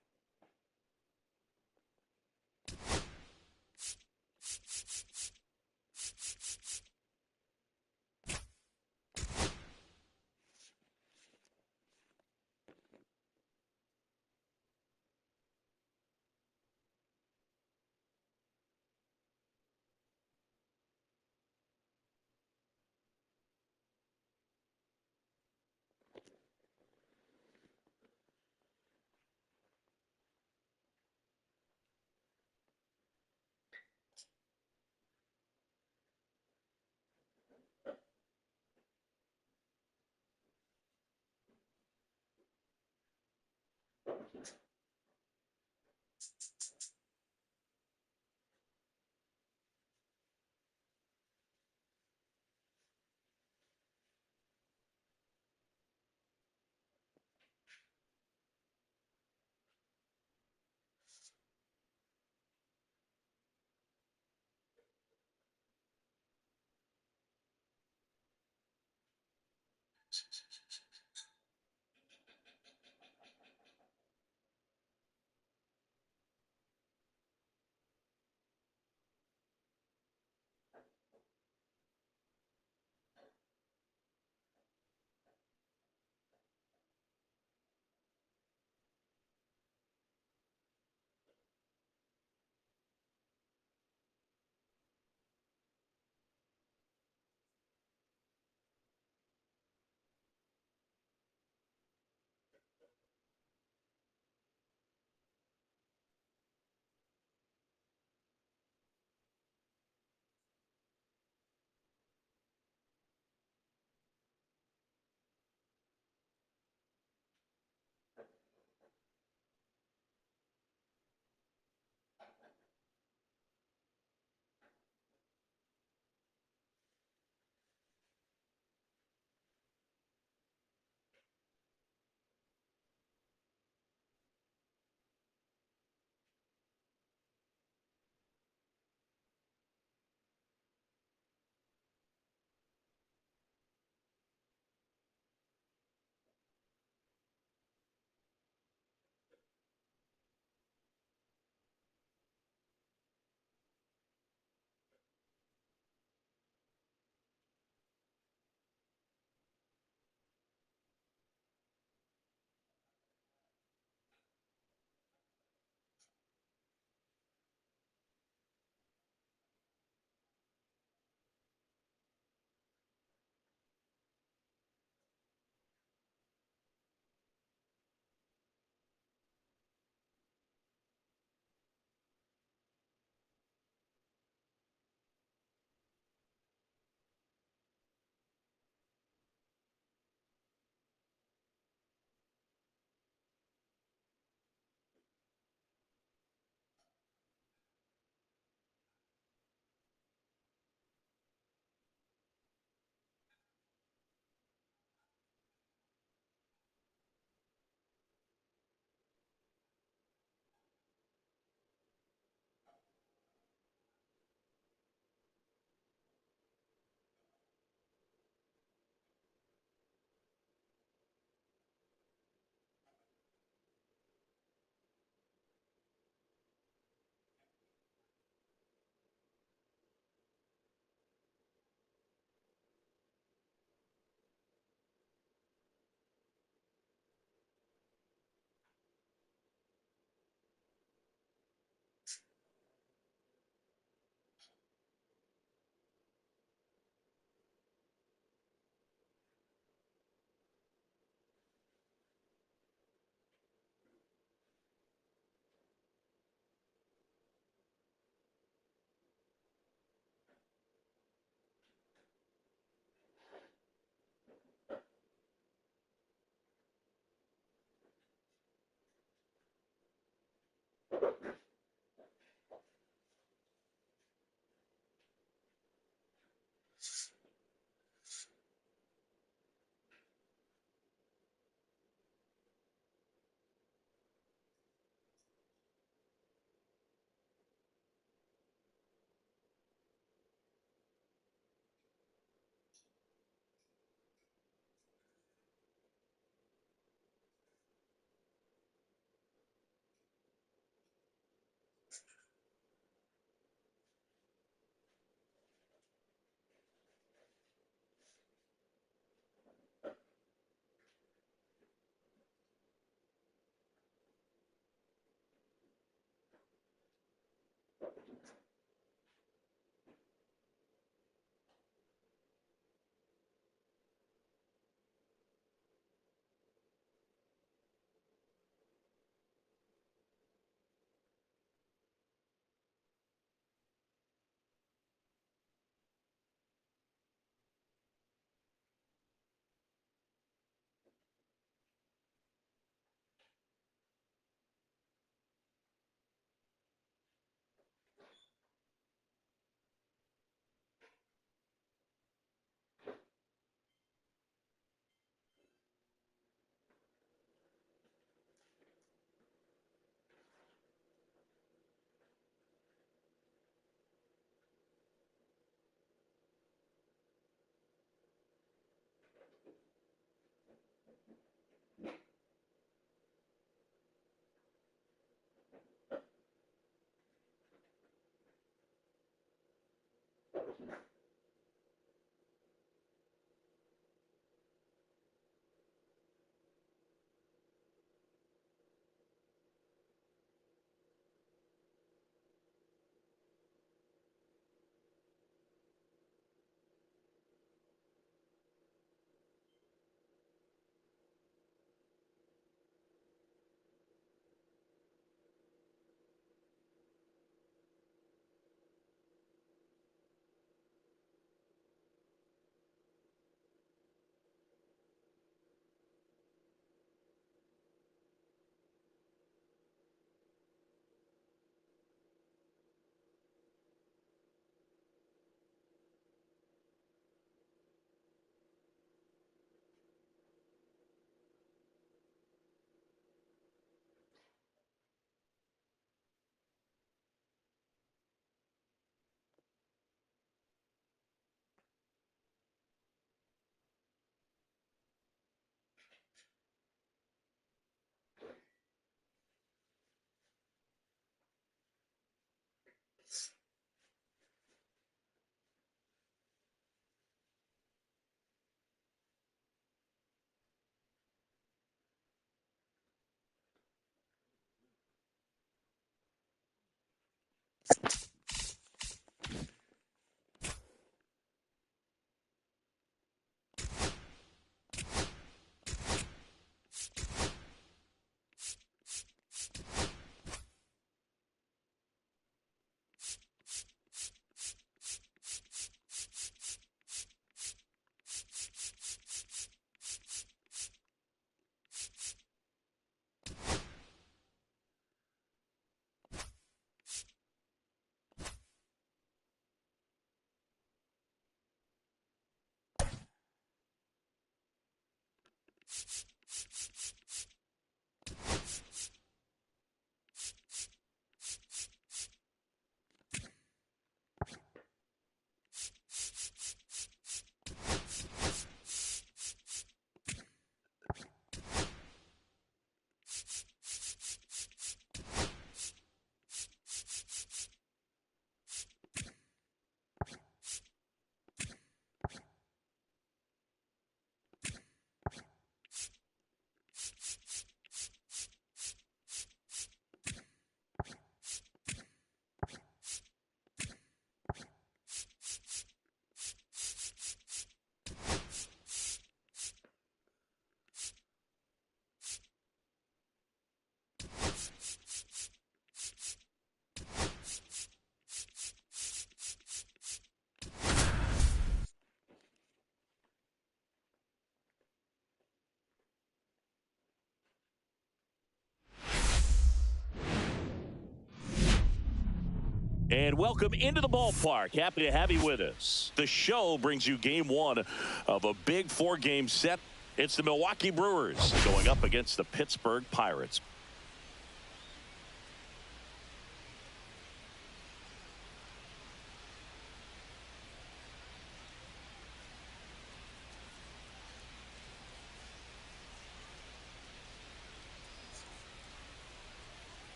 And welcome into the ballpark. Happy to have you with us. The show brings you game one of a big four-game set. It's the Milwaukee Brewers going up against the Pittsburgh Pirates.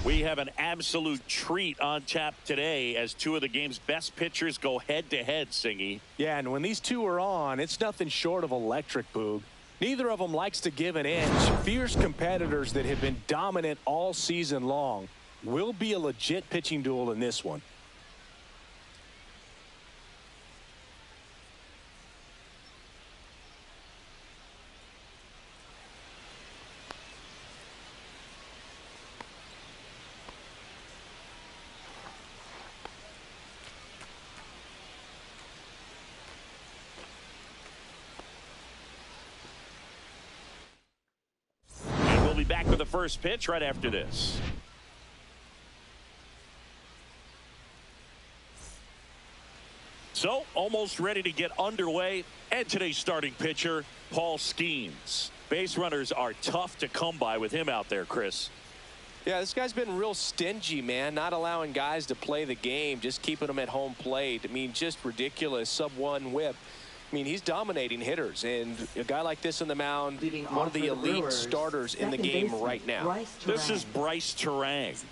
We have an absolute treat on tap today as two of the game's best pitchers go head-to-head, Singy. Yeah, and when these two are on, it's nothing short of electric, Boog. Neither of them likes to give an inch. Fierce competitors that have been dominant all season long. Will be a legit pitching duel in this one. Back with the first pitch right after this. So almost ready to get underway, and today's starting pitcher, Paul Skeens. Base runners are tough to come by with him out there, Chris. Yeah, this guy's been real stingy, man, not allowing guys to play the game, just keeping them at home plate. I mean, just ridiculous. Sub-1 whip. I mean, he's dominating hitters, and a guy like this in the mound, Leading one off of the for the elite Brewers, starters in the second game baseman, right now. Bryce This Terang. is Bryce Terang.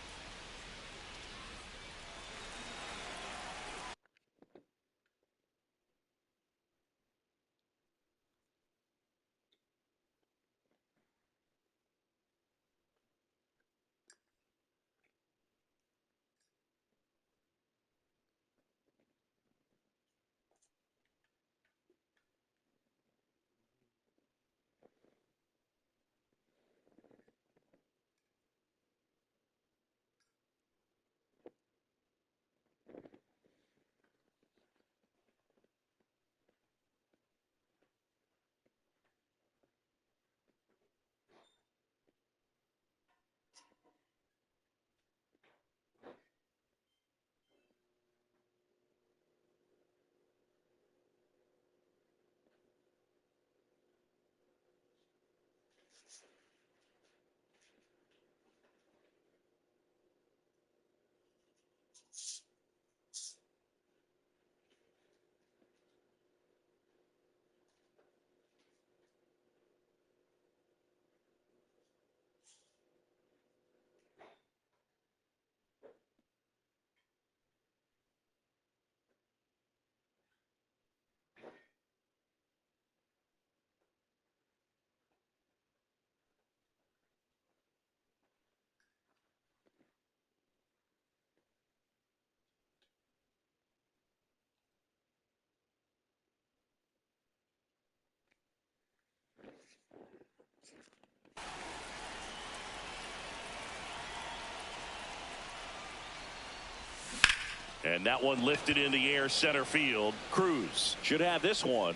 And that one lifted in the air center field. Cruz should have this one.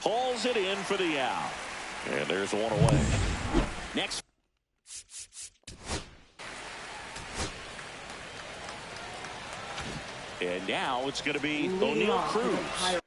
Hauls it in for the out. And there's one away. Next. And now it's going to be O'Neal Cruz.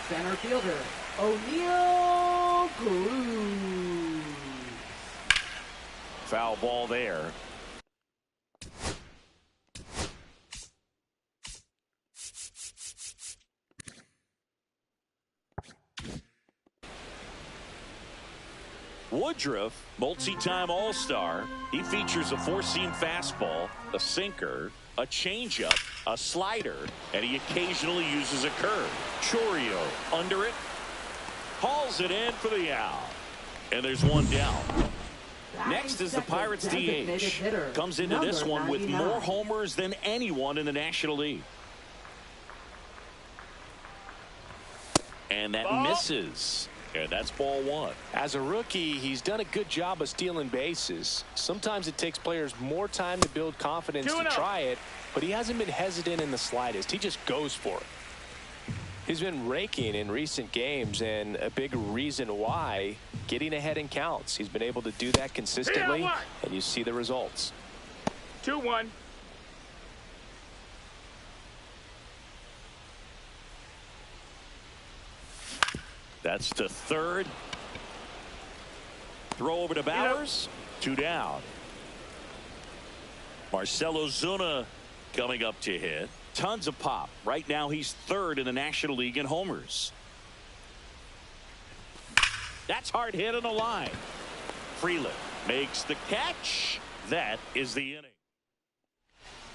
Center fielder, O'Neal Cruz. Foul ball there. Woodruff, multi-time All-Star. He features a four-seam fastball, a sinker, a changeup, a slider, and he occasionally uses a curve. Chorio under it, hauls it in for the out. And there's one down. Next is the Pirates DH. Comes into this one with more homers than anyone in the National League. And that misses. And that's ball one. As a rookie, he's done a good job of stealing bases. Sometimes it takes players more time to build confidence to try it, but he hasn't been hesitant in the slightest. He just goes for it. He's been raking in recent games, and a big reason why, getting ahead in counts. He's been able to do that consistently, and you see the results. 2-1. That's to third. Throw over to Bowers. 2 down. Marcelo Zuna coming up to hit. Tons of pop. Right now he's third in the National League in homers. That's hard hit on the line. Freeland makes the catch. That is the inning.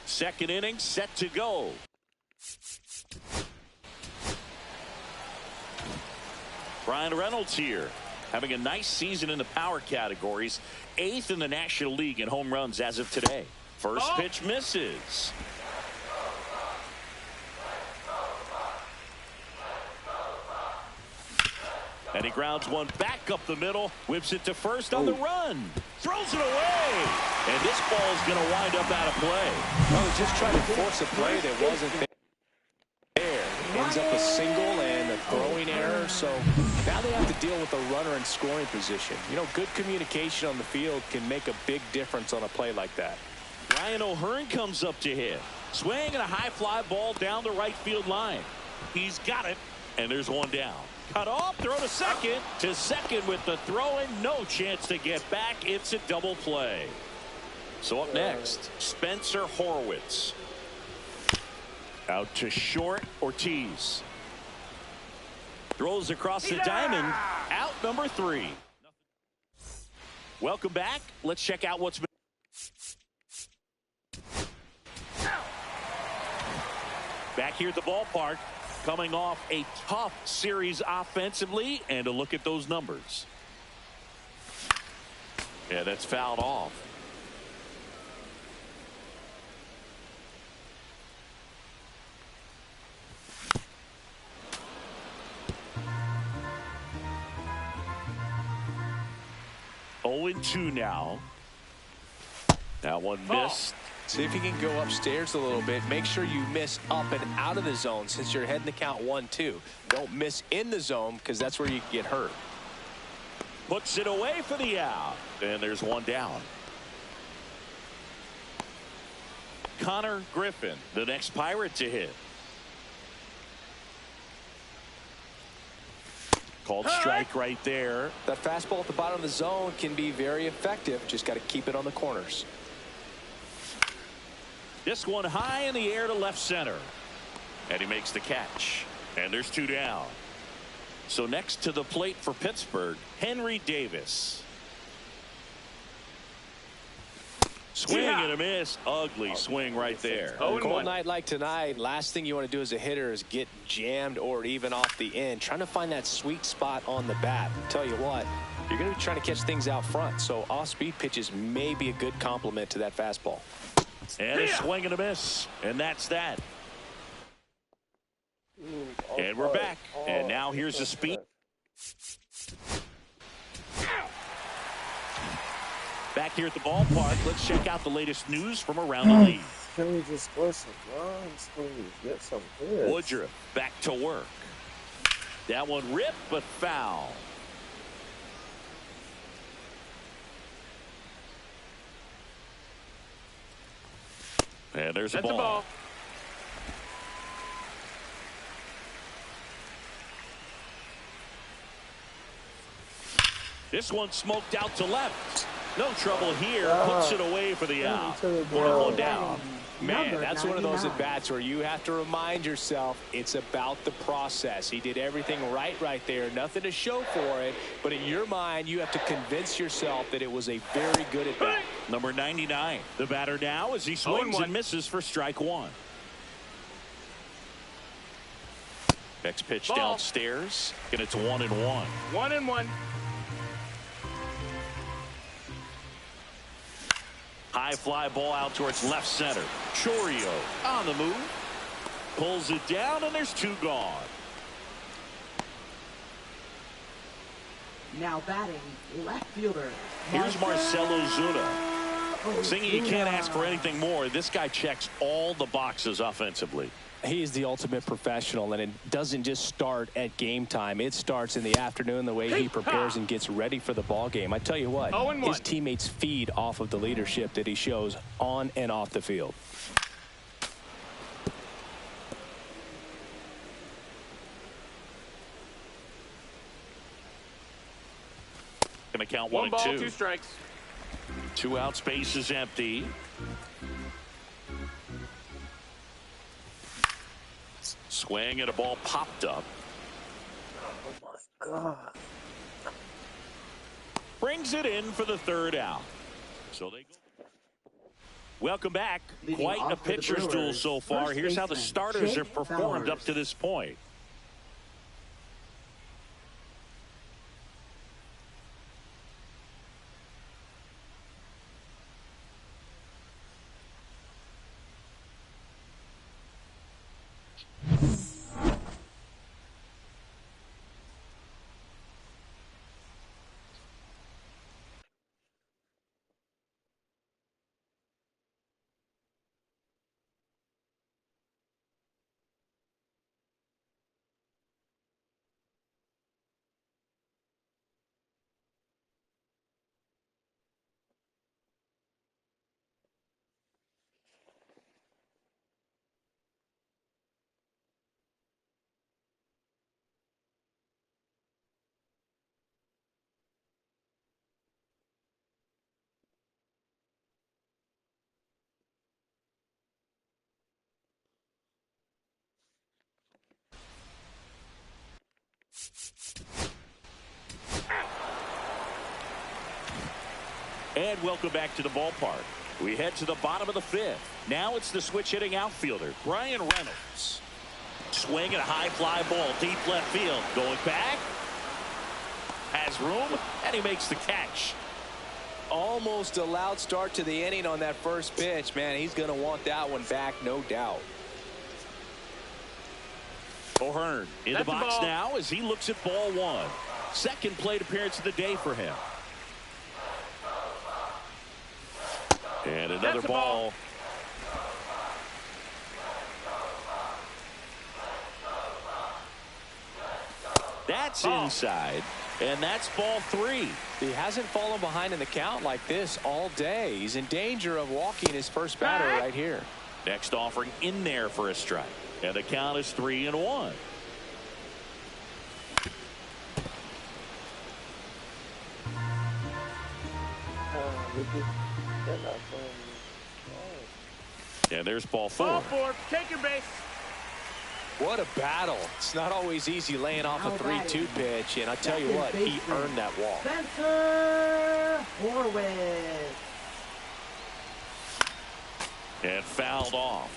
Second inning set to go. Brian Reynolds here, having a nice season in the power categories. 8th in the National League in home runs as of today. First pitch misses. And he grounds one back up the middle, whips it to first on the run, throws it away, and this ball is going to wind up out of play. Well, he just tried to force a play that wasn't there. Ends up a single and a throwing error, so now they have to deal with a runner in scoring position. You know, good communication on the field can make a big difference on a play like that. Ryan O'Hearn comes up to hit. Swing and a high fly ball down the right field line. He's got it, and there's one down. Cut off, throw to second. To second with the throw and no chance to get back. It's a double play. So up next, Spencer Horwitz. Out to short, Ortiz. Throws across the diamond. Out number 3. Welcome back. Let's check out what's been. Back here at the ballpark, coming off a tough series offensively, and a look at those numbers. Yeah, that's fouled off. Oh, 0-2 now. That one missed. See if you can go upstairs a little bit. Make sure you miss up and out of the zone since you're heading to count 1-2. Don't miss in the zone because that's where you can get hurt. Puts it away for the out. And there's one down. Connor Griffin, the next Pirate to hit. Called strike right there. That fastball at the bottom of the zone can be very effective. Just got to keep it on the corners. This one high in the air to left center. And he makes the catch. And there's 2 down. So next to the plate for Pittsburgh, Henry Davis. Swing and a miss. Ugly swing right there. On a cold night like tonight, last thing you want to do as a hitter is get jammed or even off the end. Trying to find that sweet spot on the bat. Tell you what, you're going to be trying to catch things out front. So off-speed pitches may be a good complement to that fastball. And a swing and a miss. And that's that. And we're back. And now here's the speed. Back here at the ballpark, let's check out the latest news from around the league. Can we just score some runs? Can we get some hits? Woodruff back to work. That one ripped, but foul. And there's a That's a ball. ball. This one smoked out to left. No trouble here. Puts it away for the out. One One down. Man, Number that's one of those 99. at-bats where you have to remind yourself it's about the process. He did everything right there. Nothing to show for it. But in your mind, you have to convince yourself that it was a very good at-bat. Number 99. The batter now as he swings and misses for strike one. Next pitch Ball. downstairs. And it's 1-1. 1-1. High fly ball out towards left center. Chorio on the move. Pulls it down, and there's two gone. Now batting, left fielder. Here's Marcelo Zuna. Thinking you can't Ozuna. ask for anything more. This guy checks all the boxes offensively. He's the ultimate professional, and it doesn't just start at game time. It starts in the afternoon, the way he prepares and gets ready for the ball game. I tell you what, 0-1. his teammates feed off of the leadership that he shows on and off the field. Gonna count 1 ball, 1-2. 2 strikes. 2 out, space is empty. Swing and a ball popped up. Oh my God. Brings it in for the third out. So they go. Welcome back. Leading Quite a off for the pitcher's duel Brewers, so far. first Here's how the baseman, starters Jake have performed up Bauers. to this point. And welcome back to the ballpark. We head to the bottom of the fifth. Now it's the switch hitting outfielder, Brian Reynolds. Swing and a high fly ball, deep left field. Going back. Has room, and he makes the catch. Almost a loud start to the inning on that first pitch. Man, he's going to want that one back, no doubt. O'Hearn in the That's the box ball. now as he looks at ball one. Second plate appearance of the day for him. And another That's the ball. ball. That's Ball. inside. And that's ball three. He hasn't fallen behind in the count like this all day. He's in danger of walking his first batter right here. Next offering in there for a strike. And the count is 3-1. They're not playing. And there's ball Ball four. 4. Take your base. What a battle. It's not always easy laying off a Now 3-2 pitch, and I tell you what, he earned that walk. Spencer Horwitz. And fouled off.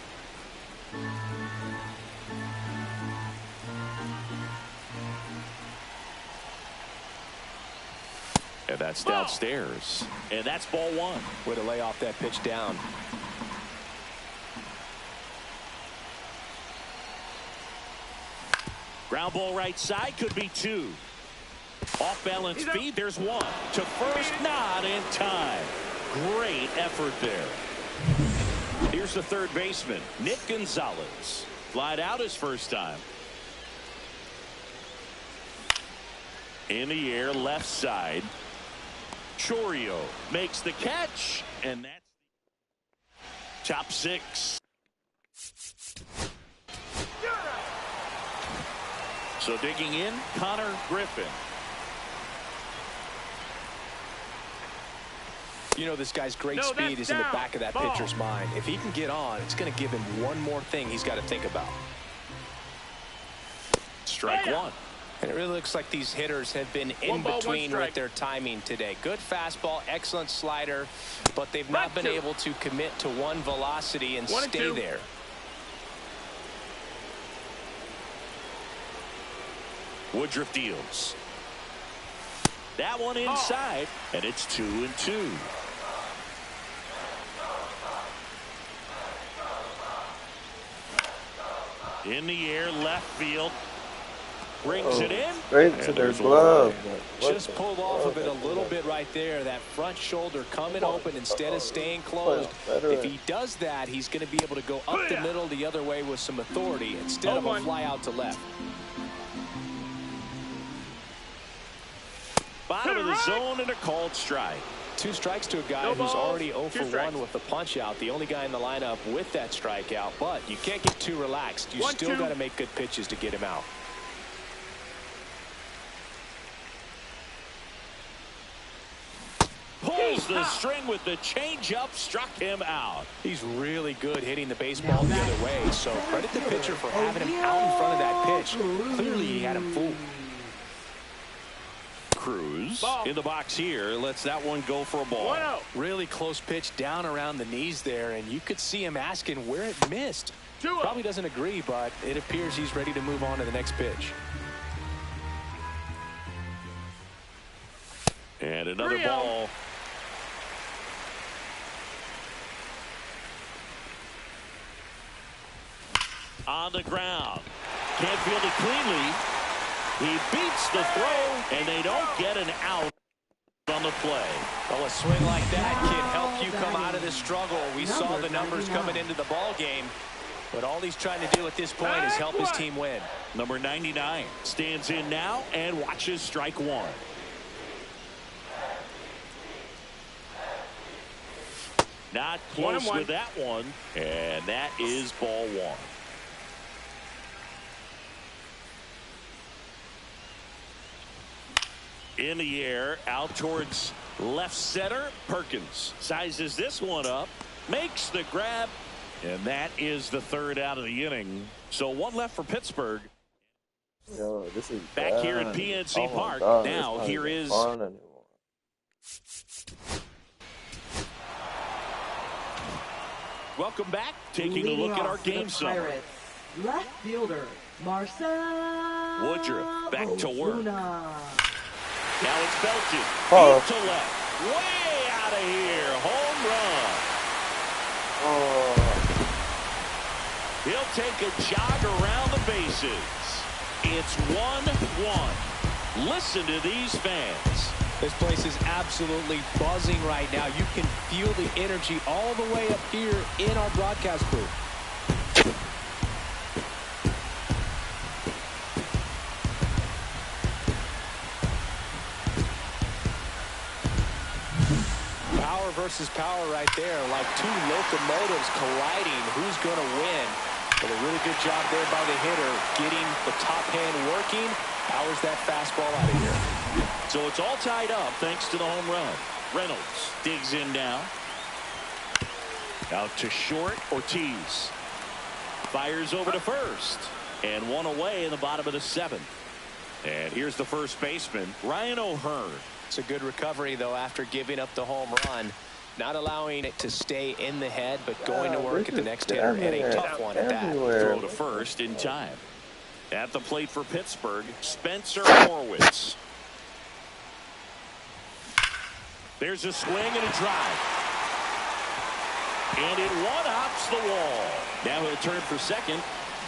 And that's downstairs. And that's ball one. Way to lay off that pitch down. Ground ball right side, could be two. Off balance He's up. feed, there's one. To first, not in time. Great effort there. Here's the third baseman, Nick Gonzalez. Flied out his first time. In the air, left side. Chorio makes the catch, and that's Top 6. So digging in, Connor Griffin. You know, this guy's great speed is in the back of that pitcher's mind. If he can get on, it's going to give him one more thing he's got to think about. Strike one. And it really looks like these hitters have been in between with their timing today. Good fastball, excellent slider, but they've not been able to commit to one velocity and stay there. Woodruff deals. That one inside, and it's 2-2. In the air, left field. Brings it in. Straight to their glove. Just pulled off of it a little bit right there. That front shoulder coming open instead of staying closed. If he does that, he's going to be able to go up the middle the other way with some authority instead of a fly out to left. Bottom of the zone and a called strike. 2 strikes to a guy who's already 0 for 1 with the punch out. The only guy in the lineup with that strikeout, but you can't get too relaxed. You still got to make good pitches to get him out. Pulls the string with the changeup, struck him out. He's really good hitting the baseball the other way, so credit the pitcher for having him out in front of that pitch. Clearly he had him fooled. Cruz in the box here, lets that one go for a ball. Really close pitch down around the knees there, and you could see him asking where it missed. Probably doesn't agree, but it appears he's ready to move on to the next pitch. And another ball. On the ground. Can't field it cleanly. He beats the throw, and they don't get an out on the play. Well, a swing like that can help you come out of this struggle. We saw the numbers coming into the ball game, but all he's trying to do at this point is help his team win. Number 99 stands in now and watches strike one. Not close with that one, and that is ball one. In the air, out towards left center. Perkins sizes this one up, makes the grab, and that is the third out of the inning. So one left for Pittsburgh. Yo, this is back here at PNC Park. Now here is welcome back. Taking a look at our game summary. Left fielder Marcel Woodruff back to work. Now it's belted. Deep to left. Way out of here. Home run. He'll take a jog around the bases. It's 1-1. Listen to these fans. This place is absolutely buzzing right now. You can feel the energy all the way up here in our broadcast booth. Power versus power right there, like 2 locomotives colliding. Who's going to win? But a really good job there by the hitter, getting the top hand working. Powers that fastball out of here. So it's all tied up thanks to the home run. Reynolds digs in now. Out to short. Ortiz fires over to first, and one away in the bottom of the 7th. And here's the first baseman, Ryan O'Hearn. It's a good recovery, though, after giving up the home run. Not allowing it to stay in the head, but going to work at the next hitter, and a tough one at that. Throw to first in time. At the plate for Pittsburgh, Spencer Horwitz. There's a swing and a drive. And it one-hops the wall. Now he'll turn for second.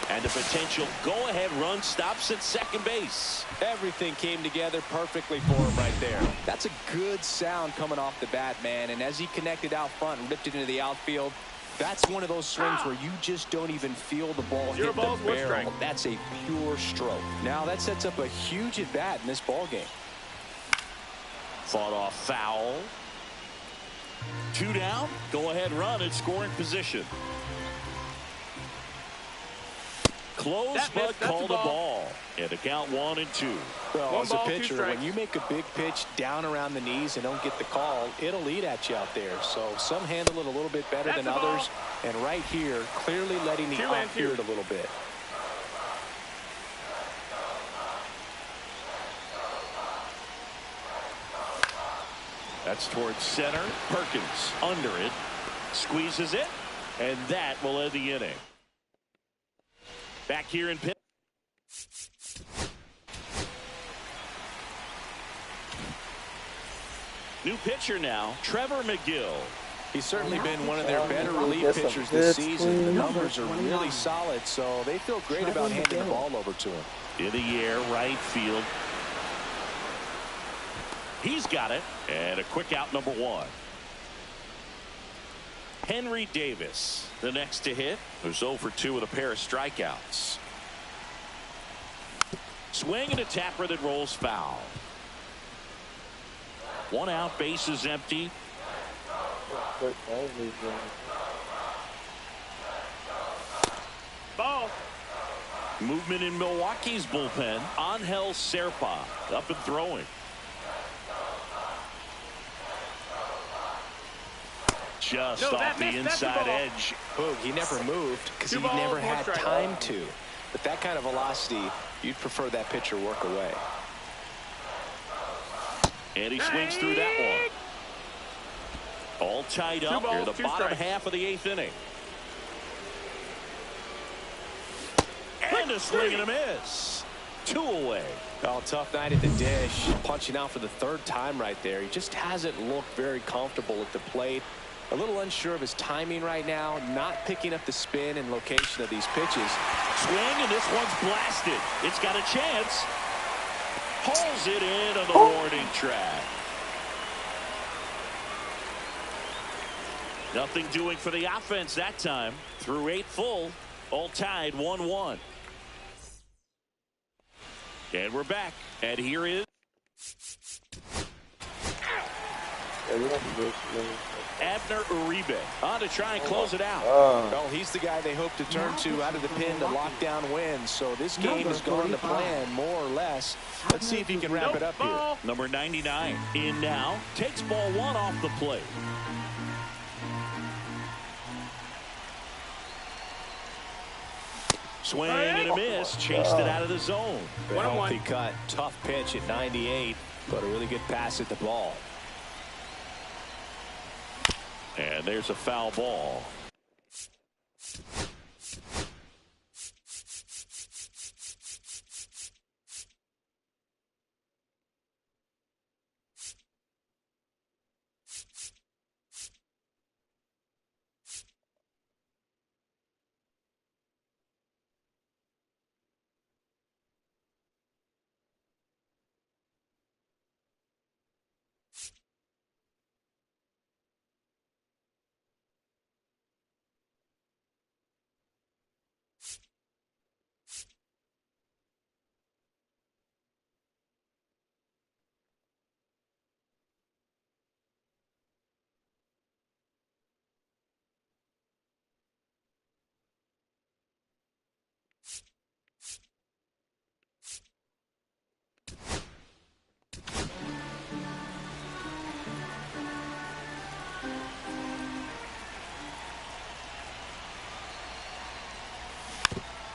And the potential go-ahead run stops at second base. Everything came together perfectly for him right there. That's a good sound coming off the bat, man. And as he connected out front and ripped it into the outfield, that's one of those swings where you just don't even feel the ball hit the barrel. That's a pure stroke. Now that sets up a huge at-bat in this ball game. Fought off foul. Two down. Go ahead run at scoring position. Close, but called a ball. And a count 1-2. Well, as a pitcher, when you make a big pitch down around the knees and don't get the call, it'll eat at you out there. So some handle it a little bit better than others. And right here, clearly letting the arm hear it a little bit. That's towards center. Perkins under it. Squeezes it. And that will end the inning. Back here in Pitt. New pitcher now, Trevor McGill. He's certainly been one of their better relief pitchers this season. The numbers are really solid, so they feel great about handing the ball over to him. In the air, right field. He's got it. And a quick out, number 1. Henry Davis, the next to hit, who's 0 for 2 with a pair of strikeouts. Swing and a tapper that rolls foul. 1 out, base is empty. Ball. Movement in Milwaukee's bullpen. Angel Serpa up and throwing. Just off the inside edge. Boog, he never moved because he never had time to. But that kind of velocity, you'd prefer that pitcher work away. And he swings through that one. All tied up here, the bottom half of the 8th inning. And a swing and a miss. 2 away. Oh, tough night at the dish. Punching out for the 3rd time right there. He just hasn't looked very comfortable at the plate. A little unsure of his timing right now. Not picking up the spin and location of these pitches. Swing, and this one's blasted. It's got a chance. Hauls it in on the warning track. Nothing doing for the offense that time. Through 8 full. All tied 1-1. And we're back. And here is Abner Uribe on to try and close it out. Well, he's the guy they hope to turn to out of the pin to lock down wins. So this game has gone to plan more or less. Let's see if he can wrap it up here. Number 99 in now. Takes ball 1 off the plate. Swing and a miss. Chased it out of the zone. A healthy cut. Tough pitch at 98, but a really good pass at the ball. And there's a foul ball.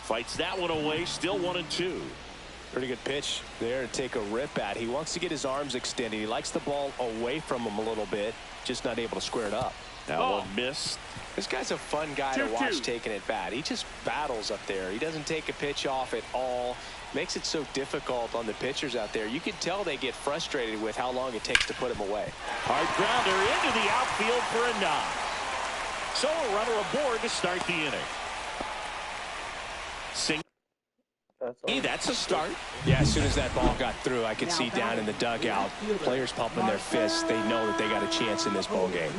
Fights that one away. Still 1-2. Pretty good pitch there to take a rip at. He wants to get his arms extended. He likes the ball away from him a little bit. Just not able to square it up. That one missed. This guy's a fun guy to watch taking it bat. He just battles up there. He doesn't take a pitch off at all. Makes it so difficult on the pitchers out there. You can tell they get frustrated with how long it takes to put him away. Hard grounder into the outfield for a knock. So a runner aboard to start the inning. That's a start. Yeah, as soon as that ball got through, I could see down in the dugout, players pumping their fists. They know that they got a chance in this ball game.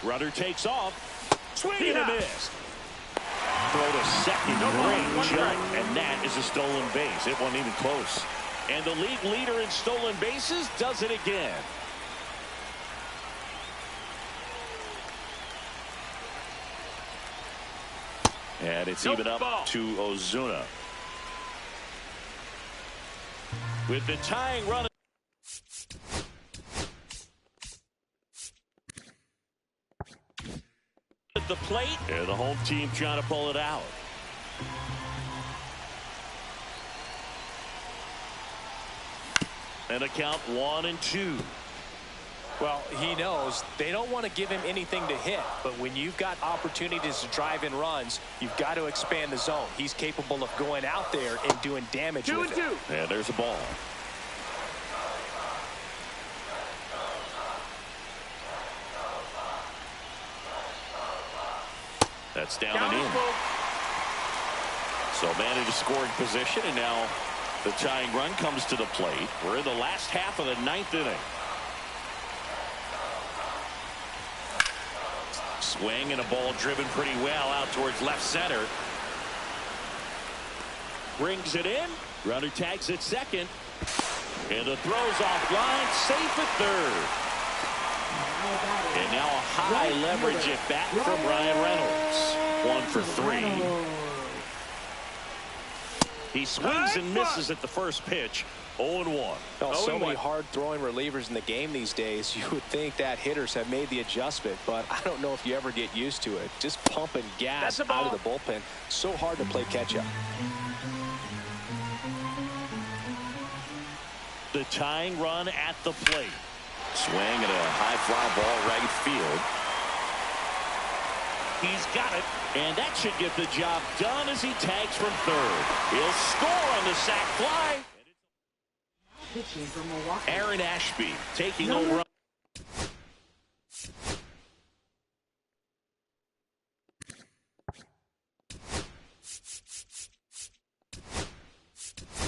Runner takes off. Swing and a miss. Throw to second range, and that is a stolen base. It wasn't even close. And the league leader in stolen bases does it again. And it's Nope, even up ball. to Ozuna. With the tying run at the plate, and the home team trying to pull it out. And a count 1-2. Well, he knows they don't want to give him anything to hit, but when you've got opportunities to drive in runs, you've got to expand the zone. He's capable of going out there and doing damage with it. 2-2. And there's a ball. That's down and in. So man in a scoring position, and now the tying run comes to the plate. We're in the last half of the 9th inning. Swing and a ball driven pretty well out towards left center. Brings it in. Runner tags at second. And the throw's offline. Safe at third. And now a high leverage at bat from Ryan Reynolds. 1 for 3. He swings and misses at the first pitch. 0-1. Well, so many hard-throwing relievers in the game these days. You would think that hitters have made the adjustment, but I don't know if you ever get used to it. Just pumping gas out of the bullpen. So hard to play catch-up. The tying run at the plate. Swing and a high fly ball right field. He's got it, and that should get the job done as he tags from third. He'll score on the sac fly. Pitching for Milwaukee. Aaron Ashby taking over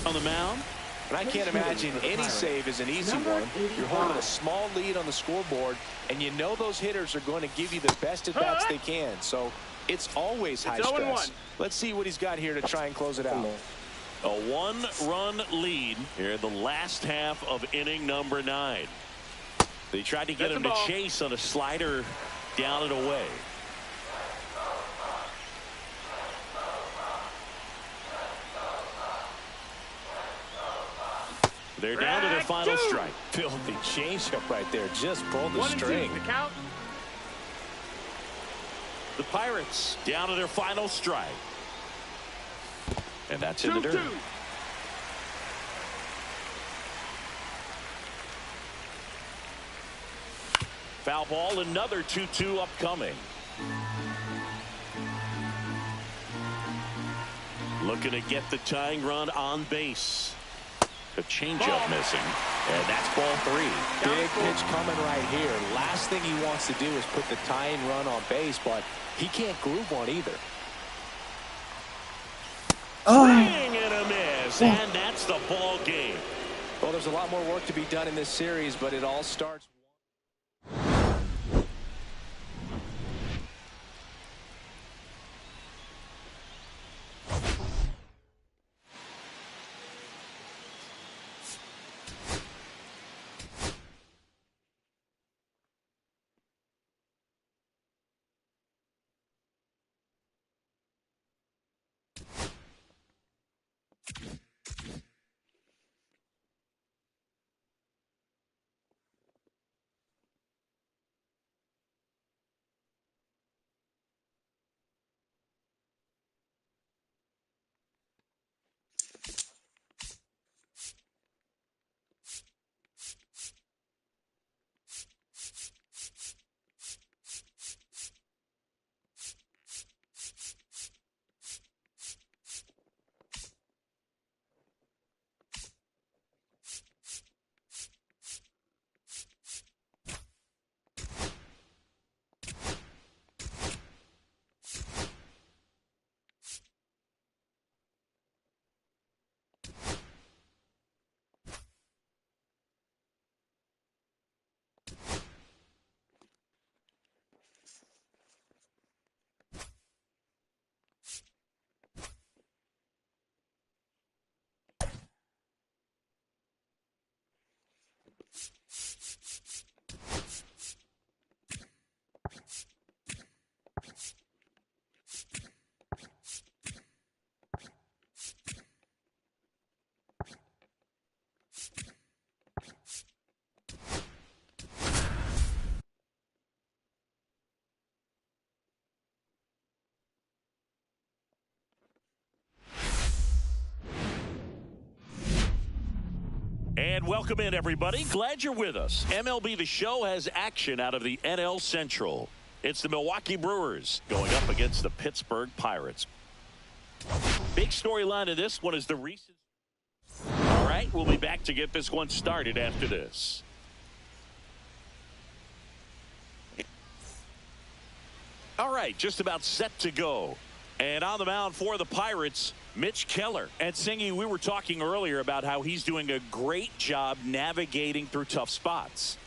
on the mound. And I can't imagine any save is an easy one. You're holding a small lead on the scoreboard, and you know those hitters are going to give you the best at-bats they can. So it's always high stress. Let's see what he's got here to try and close it out. A 1-run lead here in the last half of inning number 9. They tried to get him to chase on a slider down and away. They're down to their final strike. Filthy changeup right there. Just pulled the string. The count. The Pirates down to their final strike. And that's in the dirt. Foul ball, another 2-2 upcoming. Looking to get the tying run on base. A changeup missing, and that's ball 3. Big pitch coming right here. Last thing he wants to do is put the tying run on base, but he can't groove one either. Swing and a miss, and that's the ball game. Well, there's a lot more work to be done in this series, but it all starts. And welcome in, everybody. Glad you're with us. MLB The Show has action out of the NL Central. It's the Milwaukee Brewers going up against the Pittsburgh Pirates. Big storyline of this one is the recent. All right, we'll be back to get this one started after this. All right, just about set to go. And on the mound for the Pirates, Mitch Keller. And Singy, we were talking earlier about how he's doing a great job navigating through tough spots.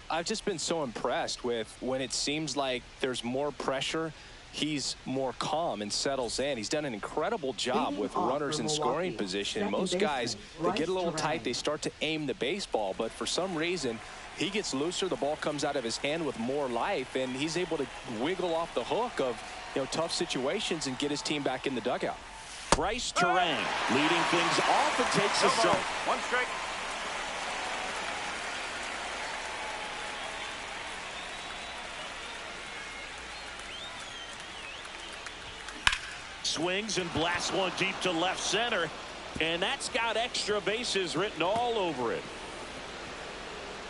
I've just been so impressed with when it seems like there's more pressure, he's more calm and settles in. He's done an incredible job with runners in scoring position. Most guys, they get a little tight, they start to aim the baseball, but for some reason, he gets looser, the ball comes out of his hand with more life, and he's able to wiggle off the hook of tough situations and get his team back in the dugout. Bryce Terang leading things off and takes a strike. One strike. Swings and blasts one deep to left center, and that's got extra bases written all over it.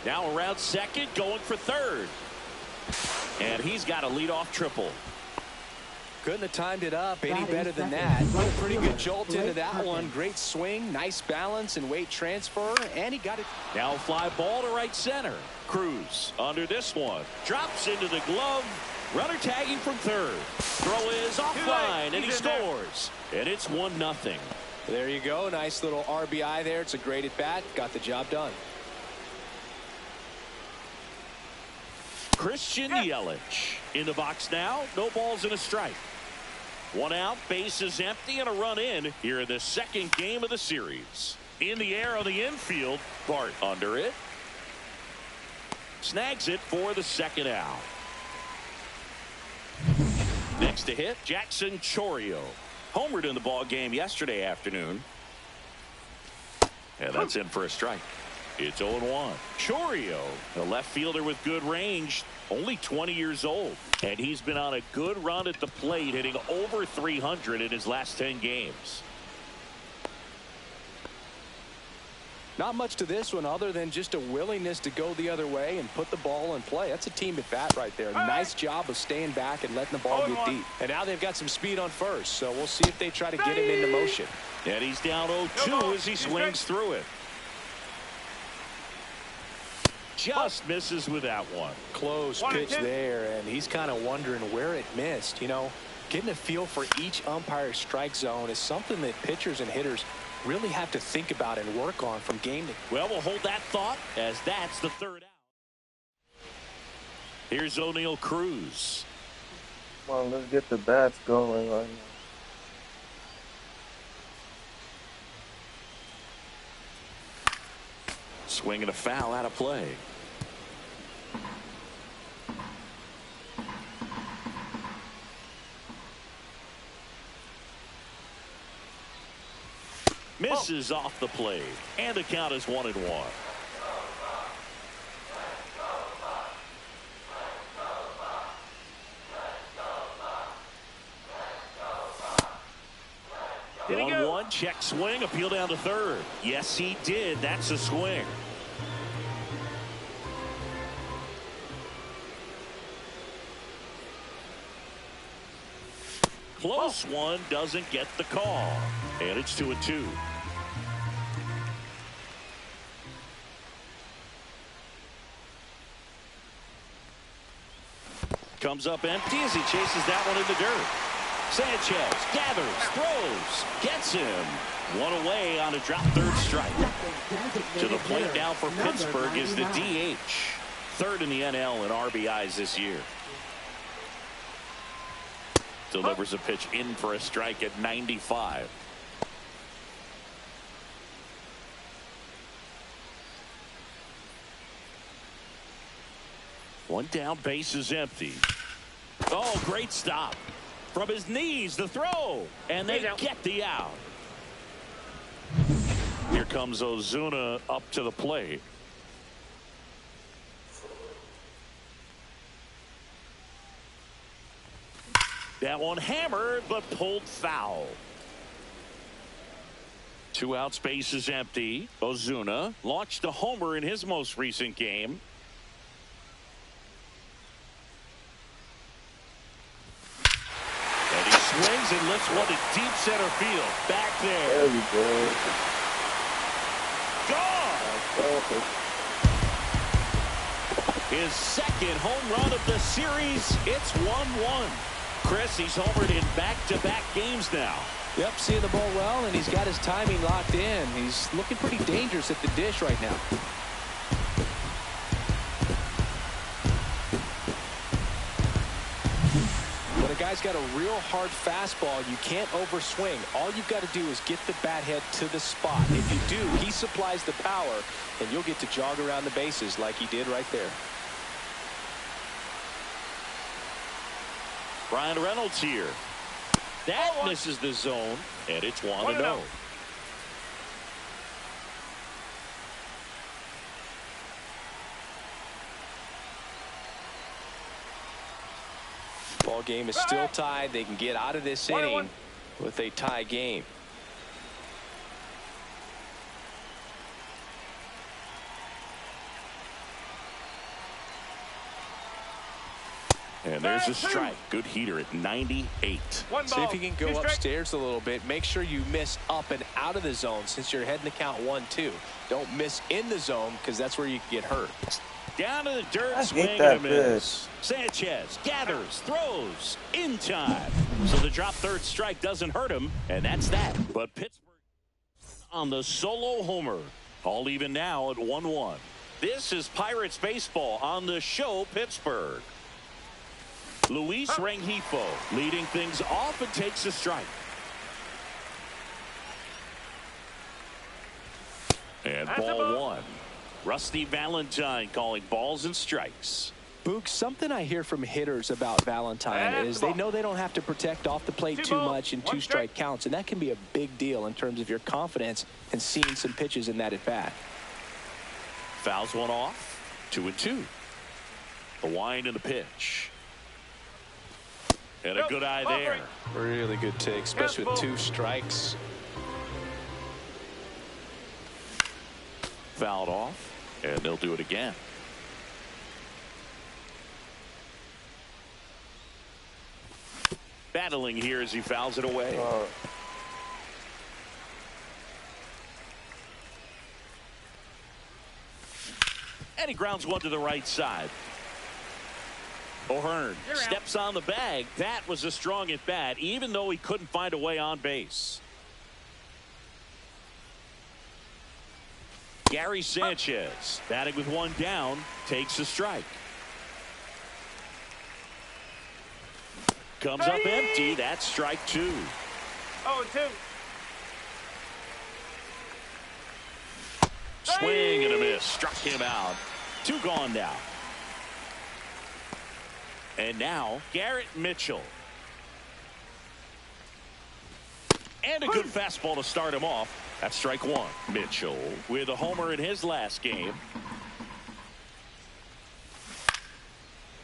Now around second, going for third, and he's got a leadoff triple. Couldn't have timed it up any better than that. Put a pretty good jolt into that one. Great swing, nice balance and weight transfer, and he got it. Now fly ball to right center. Cruz under this one. Drops into the glove. Runner tagging from third. Throw is offline, and he scores. And it's 1-0. There you go. Nice little RBI there. It's a great at-bat. Got the job done. Christian Yelich in the box now. No balls and a strike. One out, bases empty, and a run in here in the second game of the series. In the air on the infield, Bart under it. Snags it for the second out. Next to hit, Jackson Chourio. Homered in the ball game yesterday afternoon. And that's in for a strike. It's 0-1. Chourio, the left fielder with good range, only 20 years old. And he's been on a good run at the plate, hitting over 300 in his last 10 games. Not much to this one other than just a willingness to go the other way and put the ball in play. That's a team at bat right there. Nice job of staying back and letting the ball get deep. And now they've got some speed on first, so we'll see if they try to get him into motion. And he's down 0-2 as he swings through it. Just misses with that one. Close pitch there, and he's kind of wondering where it missed. Getting a feel for each umpire's strike zone is something that pitchers and hitters really have to think about and work on from game to game. Well, we'll hold that thought as that's the third out. Here's O'Neal Cruz. Come on, let's get the bats going right now. Swing and a foul out of play. Misses off the plate, and the count is 1-1. Did he go? 1-1, check swing, appeal down to third. Yes, he did. That's a swing. Close one, doesn't get the call. And it's 2-2. Comes up empty as he chases that one in the dirt. Sanchez gathers, throws, gets him. One away on a drop third strike. To the plate now for Pittsburgh is the DH. Third in the NL in RBIs this year. Delivers a pitch in for a strike at 95. One down, base is empty. Oh, great stop. From his knees, the throw. And they get the out. Here comes Ozuna up to the plate. That one hammered, but pulled foul. Two out, space is empty. Ozuna launched a homer in his most recent game. And he swings and lifts one to deep center field. Back there. There we go. Gone! His second home run of the series. It's 1-1. Chris, he's homered in back-to-back games now. Yep, seeing the ball well, and he's got his timing locked in. He's looking pretty dangerous at the dish right now. When a guy's got a real hard fastball, you can't overswing. All you've got to do is get the bat head to the spot. If you do, he supplies the power, and you'll get to jog around the bases like he did right there. Brian Reynolds here. That misses the zone, and it's 1-0. Ball game is still tied. They can get out of this inning with a tie game. And there's a strike. Good heater at 98. See if you can go upstairs a little bit. Make sure you miss up and out of the zone since you're heading to count 1-2. Don't miss in the zone because that's where you can get hurt. Down to the dirt, swing and a miss. Sanchez gathers, throws, in time. So the drop third strike doesn't hurt him, and that's that. But Pittsburgh on the solo homer. All even now at 1-1. This is Pirates baseball on the show Pittsburgh. Luis Rengifo leading things off and takes a strike. And ball one. Rusty Valentine calling balls and strikes. Boog, something I hear from hitters about Valentine is they know they don't have to protect off the plate too much in two-strike counts, and that can be a big deal in terms of your confidence and seeing some pitches in that at-bat. Fouls one off. 2-2. The wind and the pitch. And a good eye there. Really good take, especially with 2 strikes. Fouled off, and they'll do it again. Battling here as he fouls it away. And he grounds one to the right side. O'Hearn steps on the bag. That was a strong at bat, even though he couldn't find a way on base. Gary Sanchez batting with one down takes a strike. Comes up empty. That's strike 2. 0-2. Swing and a miss. Struck him out. 2 gone now. And now Garrett Mitchell. And a good fastball to start him off. That's strike 1. Mitchell with a homer in his last game.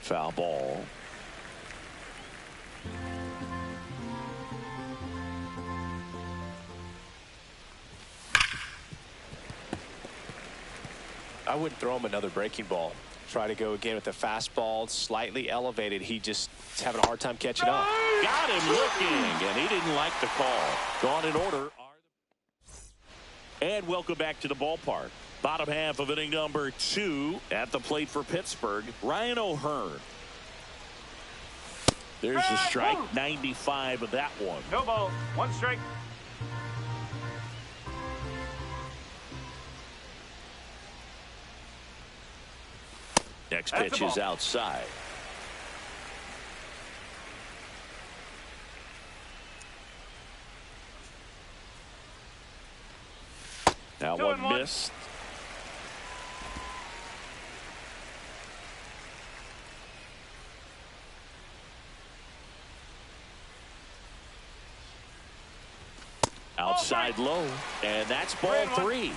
Foul ball. I wouldn't throw him another breaking ball. Try to go again with the fastball, slightly elevated. He just is having a hard time catching up. Got him looking, and he didn't like the call. Gone in order. And welcome back to the ballpark. Bottom half of inning number 2 at the plate for Pittsburgh. Ryan O'Hearn. There's a strike. 95 of that one. No ball. 1 strike. Next pitch is outside. Now 1 missed. Outside low, and that's ball 3.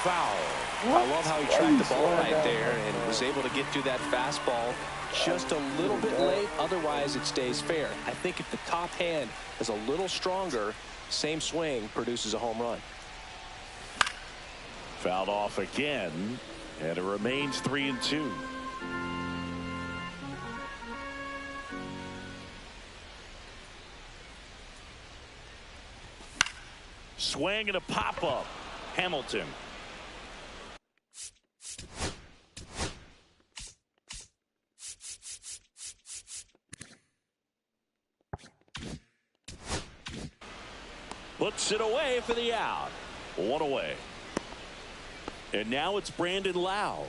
foul. I love how he tracked the ball right there and was able to get to that fastball just a little bit late. Otherwise, it stays fair. I think if the top hand is a little stronger, same swing produces a home run. Fouled off again, and it remains 3-2. Swing and a pop-up. Hamilton. Puts it away for the out. One away. And now it's Brandon Lau.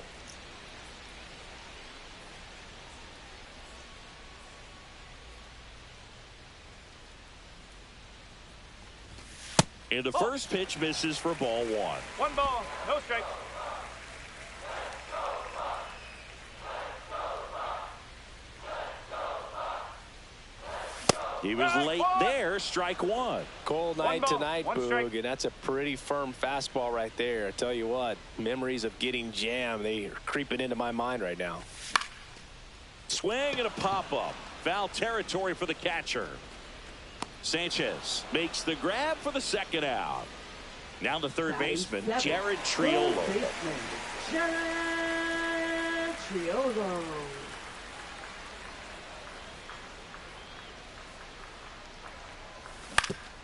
And the first pitch misses for ball one. One ball, no strike. He was late there, strike one. Cold night tonight, Boog, and that's a pretty firm fastball right there. I tell you what, memories of getting jammed, they are creeping into my mind right now. Swing and a pop-up. Foul territory for the catcher. Sanchez makes the grab for the second out. Now the third baseman, Jared Triolo. Jared Triolo.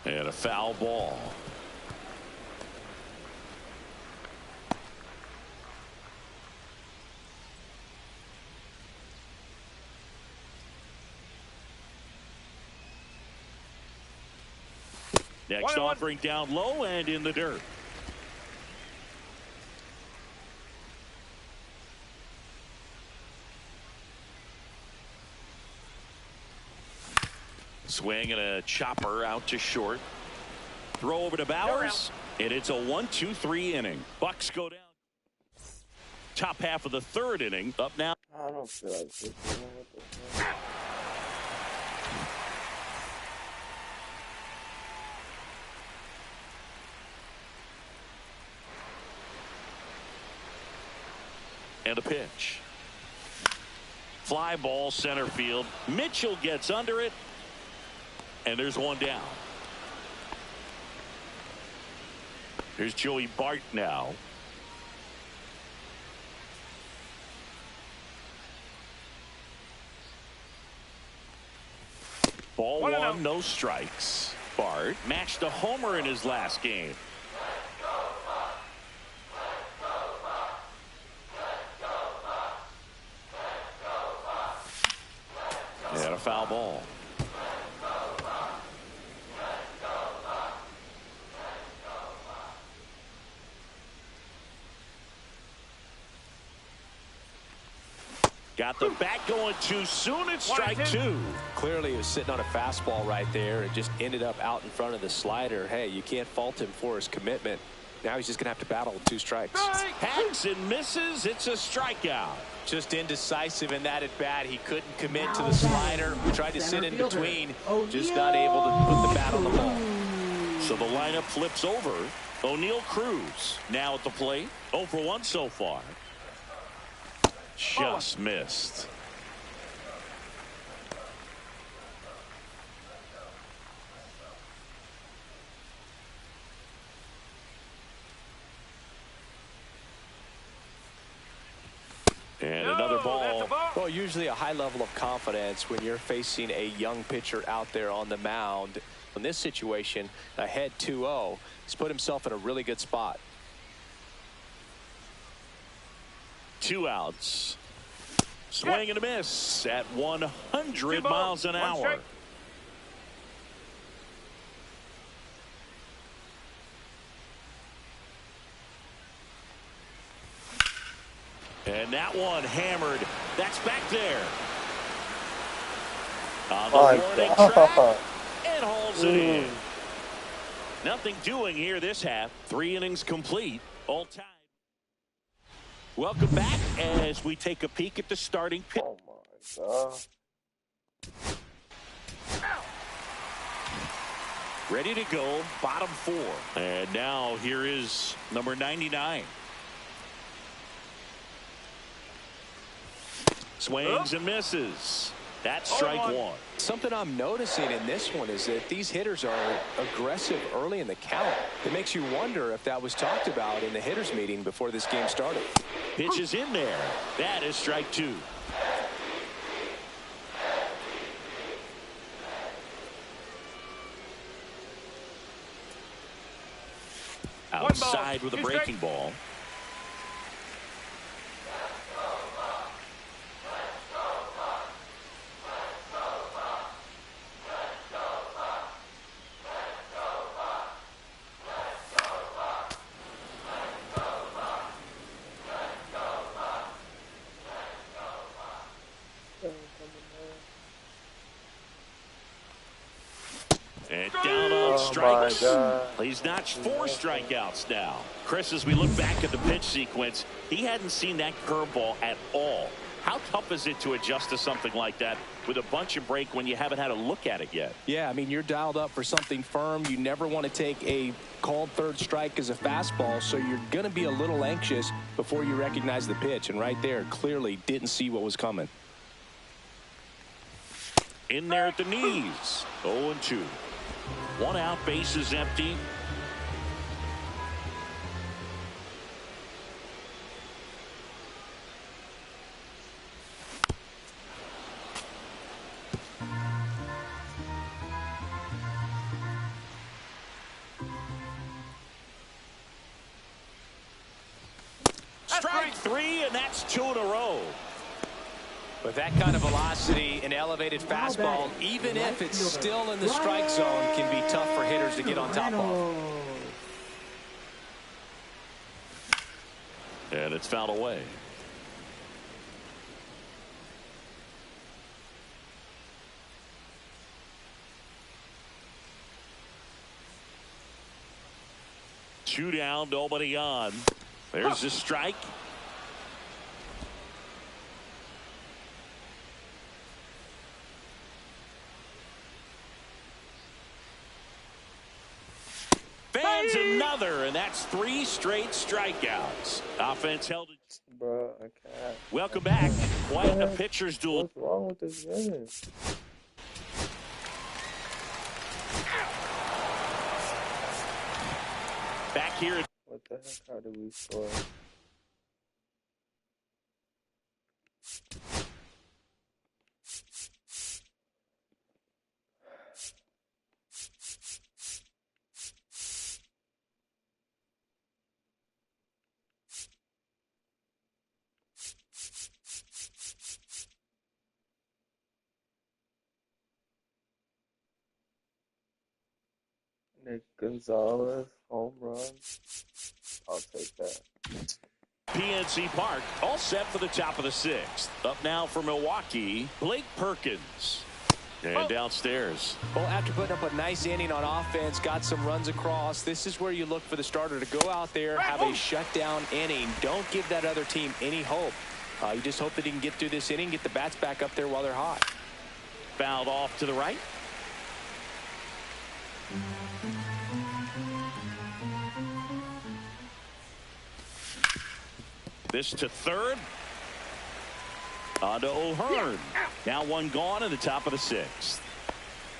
And a foul ball. Next offering down low and in the dirt. Swing and a chopper out to short. Throw over to Bowers, and it's a 1-2-3 inning. Bucks go down. Top half of the third inning. Up now. I don't feel like this. What the fuck? And a pitch. Fly ball center field. Mitchell gets under it. And there's one down. Here's Joey Bart now. Ball one, no strikes. Bart matched a homer in his last game. And a foul ball. Got the bat going too soon. It's strike two. Clearly he was sitting on a fastball right there and just ended up out in front of the slider. Hey, you can't fault him for his commitment. Now he's just going to have to battle with two strikes. Hacks and misses. It's a strikeout. Just indecisive in that at bat. He couldn't commit to the slider. Tried to sit in between. Just not able to put the bat on the ball. So the lineup flips over. O'Neal Cruz now at the plate. 0 for 1 so far. Just missed. And another ball. Well, usually a high level of confidence when you're facing a young pitcher out there on the mound. In this situation, ahead 2-0, he's put himself in a really good spot. 2 outs. Swing and a miss at 100 miles an hour. And that one hammered. That's back there. On the warning track. And hauls it in. Nothing doing here this half. 3 innings complete. All tied. Welcome back as we take a peek at the starting pitch. Oh my God. Ready to go, bottom 4. And now here is number 99. swings and misses. That's strike one. Something I'm noticing in this one is that these hitters are aggressive early in the count. It makes you wonder if that was talked about in the hitters meeting before this game started. Pitch is in there. That is strike two. Outside with a breaking ball. And down on strikes. He's notched 4 strikeouts now. Chris, as we look back at the pitch sequence, he hadn't seen that curveball at all. How tough is it to adjust to something like that with a bunch of break when you haven't had a look at it yet? Yeah, I mean, you're dialed up for something firm. You never want to take a called third strike as a fastball, so you're going to be a little anxious before you recognize the pitch. And right there, clearly didn't see what was coming. In there at the knees. 0-2. 1 out, base is empty. Strike 3, and that's 2 in a row. With that kind of velocity, an elevated fastball, even if it's still in the strike zone, can be tough for hitters to get on top of. And it's fouled away. Two down, nobody on. There's the strike. Fans another, and that's 3 straight strikeouts. Offense held it. Bro, I can't. Welcome back. Quite a pitcher's duel. What's wrong with this game? Back here. What the heck? How did we score? Nick Gonzalez, home run. I'll take that. PNC Park, all set for the top of the 6th. Up now for Milwaukee, Blake Perkins. And downstairs. Well, after putting up a nice inning on offense, got some runs across, this is where you look for the starter to go out there, have a shutdown inning. Don't give that other team any hope. You just hope that he can get through this inning, get the bats back up there while they're hot. Fouled off to the right. This to third. On to O'Hearn. Now 1 gone in the top of the 6th.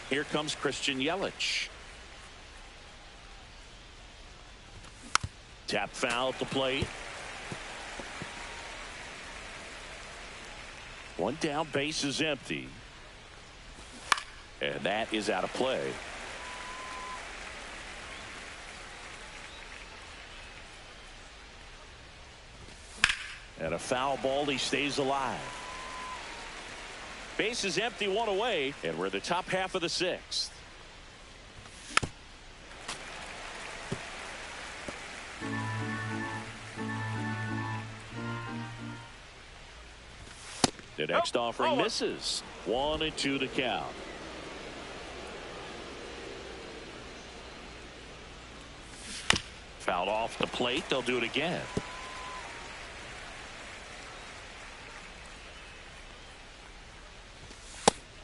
Here comes Christian Yelich. Tap foul at the plate. 1 down, base is empty. And that is out of play. And a foul ball, he stays alive. Base is empty, 1 away, and we're the top half of the 6th. The next offering misses. 1-2 to count. Fouled off the plate. They'll do it again.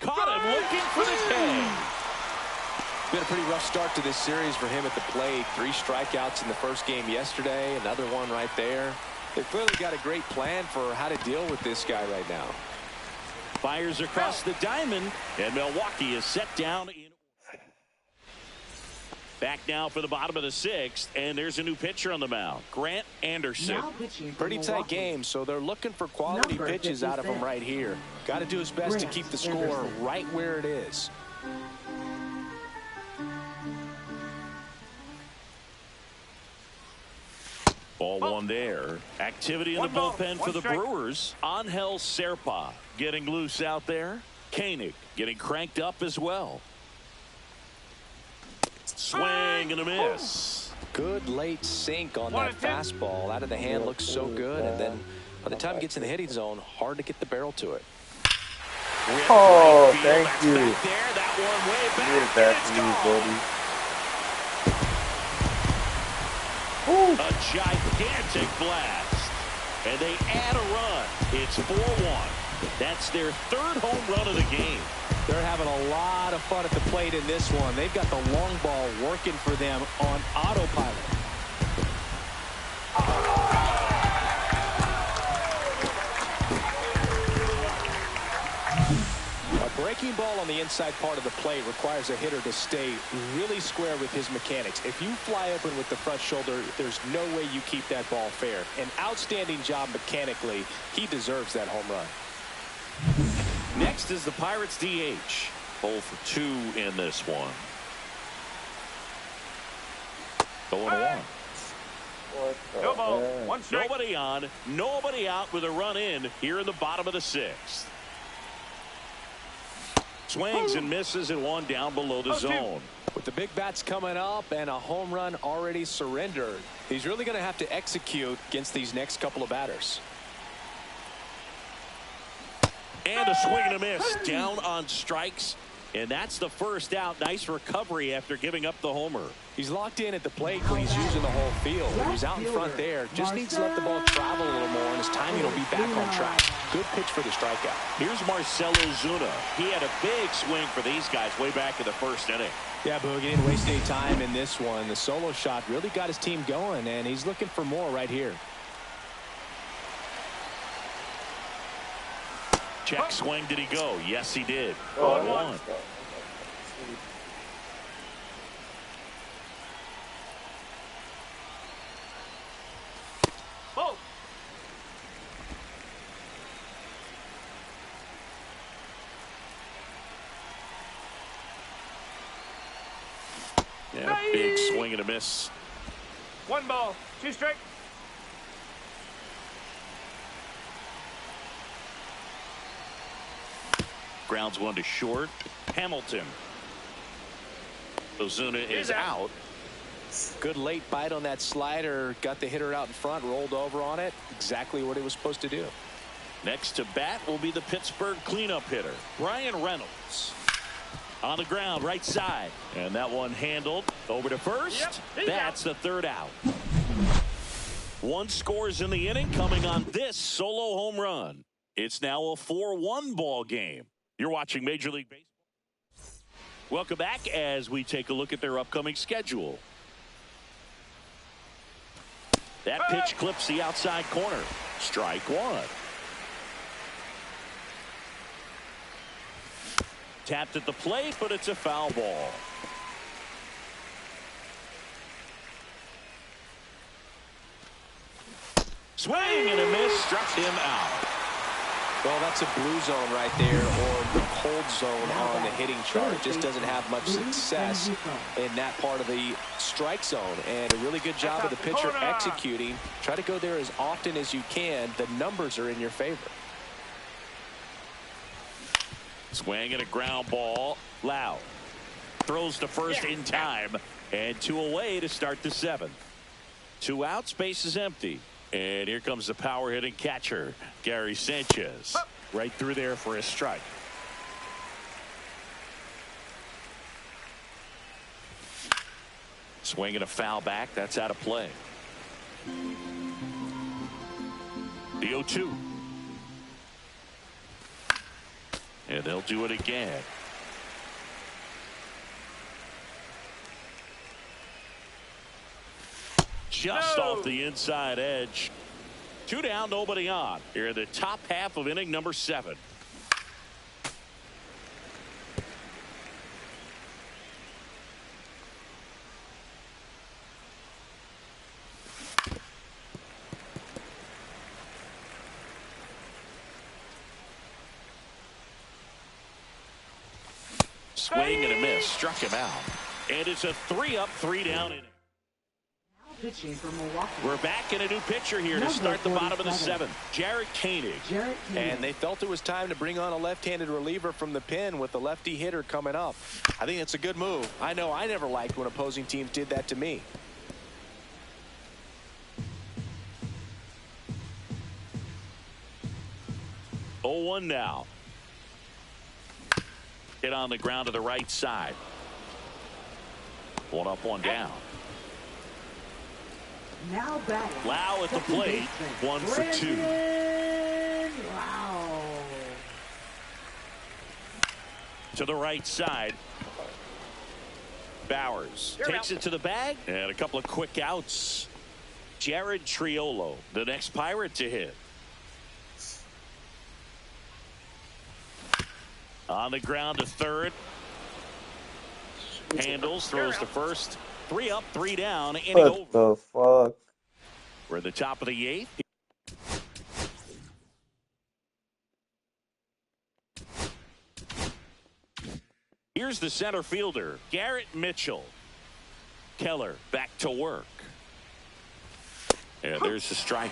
Caught him looking for the tag. Been a pretty rough start to this series for him at the plate. 3 strikeouts in the first game yesterday. Another one right there. They've clearly got a great plan for how to deal with this guy right now. Fires across the diamond, and Milwaukee is set down. Back now for the bottom of the 6th, and there's a new pitcher on the mound, Grant Anderson. Pretty tight game, so they're looking for quality pitches out of him right here. Got to do his best to keep the score right where it is. Ball one there. Activity in the bullpen for the Brewers. Angel Serpa getting loose out there. Koenig getting cranked up as well. Swing and a miss. Good late sink on that fastball. Out of the hand looks so good, and then by the time it gets in the hitting zone, hard to get the barrel to it. Oh, thank you. There, that one way back. Get it back to you, buddy. A gigantic blast. And they add a run. It's 4-1. That's their 3rd home run of the game. They're having a lot of fun at the plate in this one. They've got the long ball working for them on autopilot. A breaking ball on the inside part of the plate requires a hitter to stay really square with his mechanics. If you fly open with the front shoulder, there's no way you keep that ball fair. An outstanding job mechanically. He deserves that home run. Next is the Pirates DH. 0 for 2 in this one. Going on. No ball. 1 strike. Nobody on, nobody out with a run in here in the bottom of the 6th. Swings and misses and one down below the zone. With the big bats coming up and a home run already surrendered, he's really going to have to execute against these next couple of batters. And a swing and a miss down on strikes. And that's the first out. Nice recovery after giving up the homer. He's locked in at the plate when he's using the whole field. When he's out in front there, just needs to let the ball travel a little more, and his timing will be back on track. Good pitch for the strikeout. Here's Marcelo Zuna. He had a big swing for these guys way back in the 1st inning. Yeah, Boog, he didn't waste any time in this one. The solo shot really got his team going, and he's looking for more right here. Check swing. Did he go? Yes, he did. 0-1. Yeah, big swing and a miss. 1 ball. 2 strike. Grounds one to short. Hamilton. Ozuna is out. Good late bite on that slider. Got the hitter out in front, rolled over on it. Exactly what he was supposed to do. Next to bat will be the Pittsburgh cleanup hitter, Brian Reynolds. On the ground, right side. And that one handled over to first. That's the 3rd out. 1 scores in the inning coming on this solo home run. It's now a 4-1 ball game. You're watching Major League Baseball. Welcome back as we take a look at their upcoming schedule. That pitch clips the outside corner. Strike 1. Tapped at the plate, but it's a foul ball. Swing and a miss, struck him out. Well, that's a blue zone right there, or the cold zone on the hitting chart. It just doesn't have much success in that part of the strike zone. And a really good job of the pitcher executing. Try to go there as often as you can. The numbers are in your favor. Swing and a ground ball. Lau throws to first in time, and 2 away to start the 7th. 2 outs, base is empty. And here comes the power hitting catcher, Gary Sanchez. Right through there for a strike. Swing and a foul back. That's out of play. The 0-2. And they'll do it again. Just off the inside edge. 2 down, nobody on. Here in the top half of inning number 7. swing and a miss. Struck him out. And it's a 3-up, 3-down inning. Pitching for Milwaukee. We're back in a new pitcher here to start the bottom of the 7th. Jared Koenig. And they felt it was time to bring on a left-handed reliever from the pen with the lefty hitter coming up. I think it's a good move. I know I never liked when opposing teams did that to me. Oh, 1 now. Hit on the ground to the right side. 1 up, 1 down. Now batting. Lau at the plate. 1 for 2. Wow. To the right side. Bowers takes it to the bag. And a couple of quick outs. Jared Triolo, the next Pirate to hit. On the ground to third. Handles, throws to first. 3 up, 3 down, inning over. What the fuck? We're at the top of the 8th. Here's the center fielder, Garrett Mitchell. Keller back to work. And there's the strike.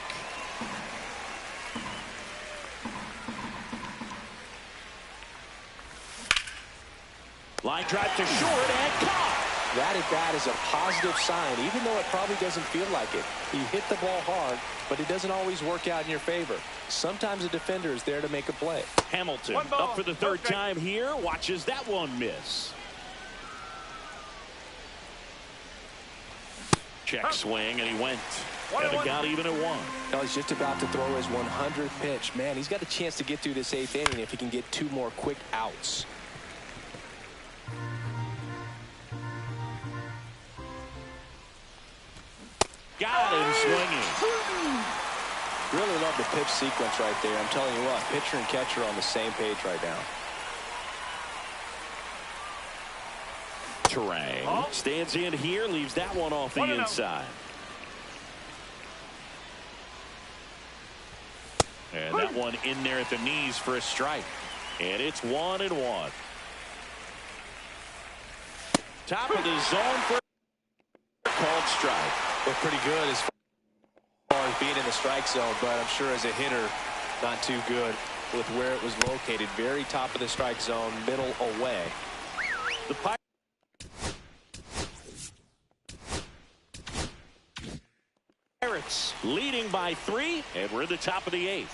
Line drive to short and caught. That at bat is a positive sign, even though it probably doesn't feel like it. He hit the ball hard, but it doesn't always work out in your favor. Sometimes a defender is there to make a play. Hamilton up for the 3rd time here. Watches that one miss. Check swing, and he went. And it got even at 1. Now he's just about to throw his 100th pitch. Man, he's got a chance to get through this 8th inning if he can get 2 more quick outs. Got him swinging. Really love the pitch sequence right there. I'm telling you what, pitcher and catcher are on the same page right now. Terang stands in here, leaves that one off the inside. And that one in there at the knees for a strike. And it's 1-1. Top of the zone for called strike. Looked pretty good as far as being in the strike zone, but I'm sure as a hitter, not too good with where it was located. Very top of the strike zone, middle away. The Pirates leading by 3, and we're at the top of the 8th.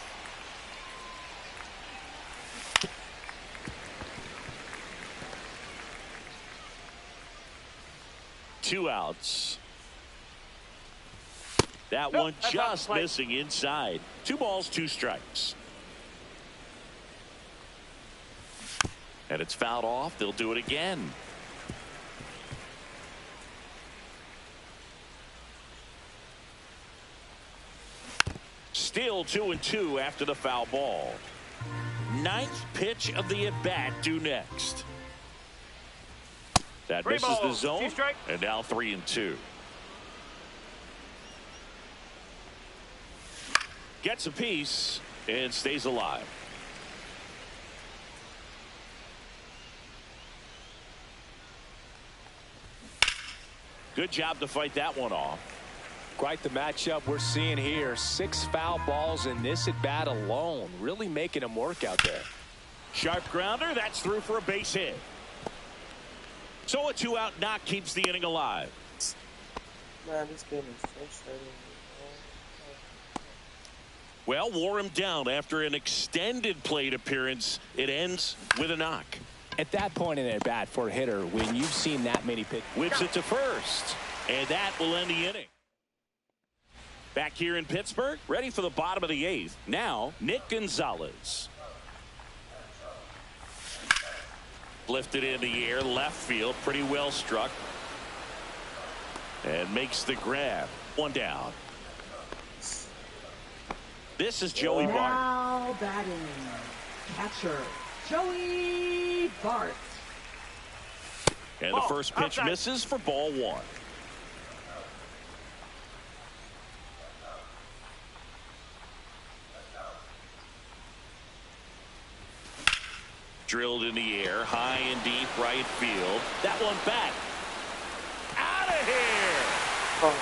Two outs. That one just missing inside. 2 balls, 2 strikes. And it's fouled off. They'll do it again. Still 2-2 after the foul ball. 9th pitch of the at-bat due next. That misses the zone, and now 3-2. Gets a piece and stays alive. Good job to fight that one off. Quite the matchup we're seeing here. 6 foul balls in this at bat alone. Really making him work out there. Sharp grounder. That's through for a base hit. So a 2-out knock keeps the inning alive. Man, this game is frustrating. Well, wore him down after an extended plate appearance. It ends with a knock. At that point in at bat for a hitter, when you've seen that many pitches. Whips it to first. And that will end the inning. Back here in Pittsburgh, ready for the bottom of the 8th. Now, Nick Gonzalez. Lifted in the air, left field, pretty well struck. And makes the grab. 1 down. This is Joey Bart. Now batting. Catcher, Joey Bart. And the first pitch misses for ball 1. Drilled in the air, high and deep right field. That one back. Out of here. Oh.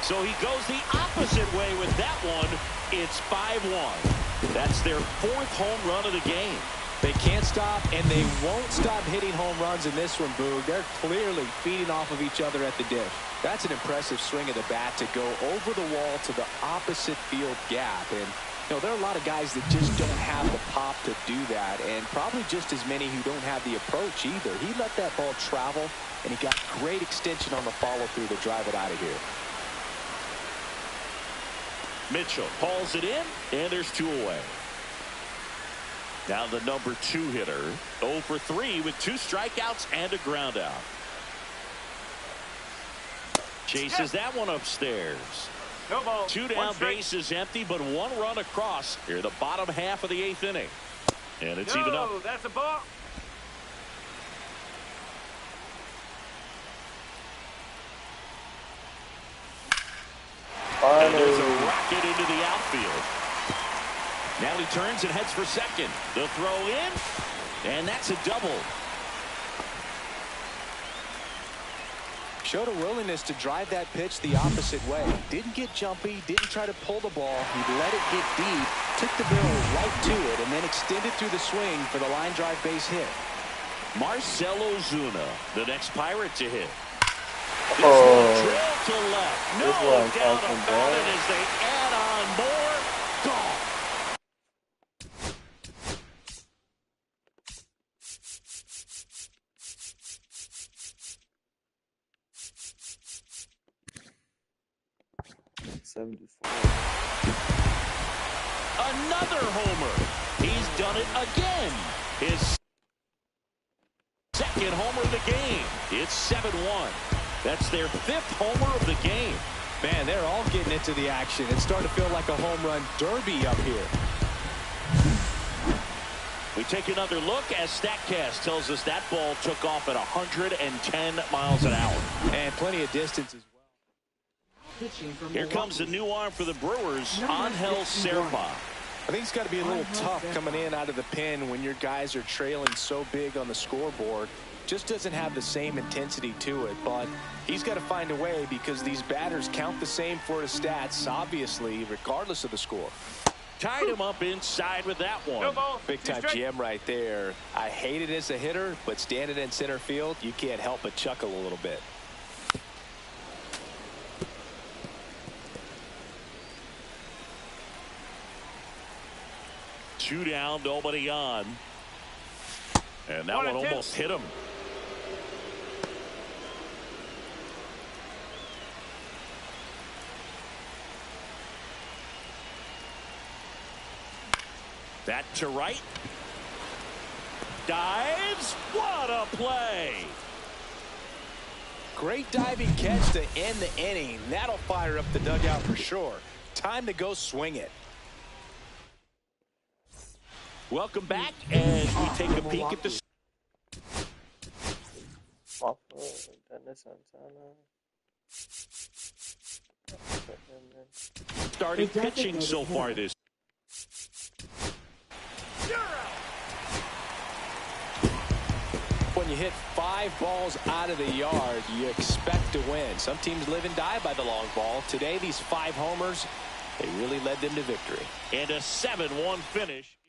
So he goes the opposite way with that one. It's 5-1. That's their 4th home run of the game. They can't stop, and they won't stop hitting home runs in this one, Boog. They're clearly feeding off of each other at the dish. That's an impressive swing of the bat to go over the wall to the opposite field gap. And, you know, there are a lot of guys that just don't have the pop to do that, and probably just as many who don't have the approach either. He let that ball travel, and he got great extension on the follow-through to drive it out of here. Mitchell hauls it in, and there's 2 away. Now the number 2 hitter, 0 for 3 with 2 strikeouts and a ground out. Chases that one upstairs. No ball. 2 down, bases empty, but 1 run across here the bottom half of the 8th inning. And it's even up. That's a ball. And there's a rocket into the outfield. Now he turns and heads for second. The throw in, and that's a double. Showed a willingness to drive that pitch the opposite way. Didn't get jumpy, didn't try to pull the ball. He let it get deep, took the barrel right to it, and then extended through the swing for the line drive base hit. Marcell Ozuna, the next Pirate to hit. This Oh. one drilled to left. No This one's doubt something about it bad. as they add on more. Gone. Another homer. He's done it again. His second homer of the game. It's 7-1. That's their 5th homer of the game. Man, they're all getting into the action. It's starting to feel like a home run derby up here. We take another look as StatCast tells us that ball took off at 110 miles an hour. And plenty of distance as well. Here comes the new arm for the Brewers, Angel Serpa. I think it's got to be a little tough coming in out of the pen when your guys are trailing so big on the scoreboard. Just doesn't have the same intensity to it, but he's got to find a way because these batters count the same for his stats, obviously, regardless of the score. Tied him up inside with that one. No ball. Big time gem right there. I hate it as a hitter, but standing in center field, you can't help but chuckle a little bit. Two down, nobody on. And that one almost hit him. That to right. Dives. What a play. Great diving catch to end the inning. That'll fire up the dugout for sure. Time to go swing it. Welcome back as we take a peek at the starting pitching so far this. When you hit 5 balls out of the yard, you expect to win. Some teams live and die by the long ball. Today, these 5 homers, they really led them to victory. And a 7-1 finish.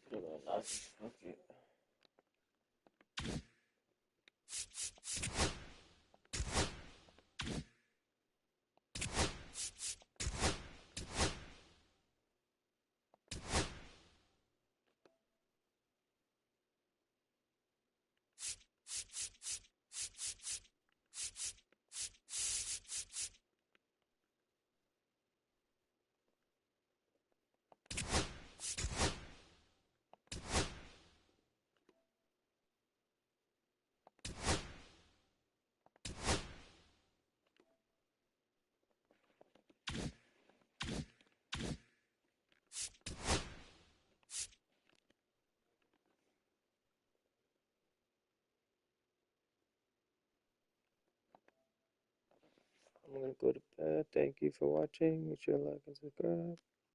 Should have been nice. Fuck it. I'm gonna go to bed. Thank you for watching. Make sure to like and subscribe.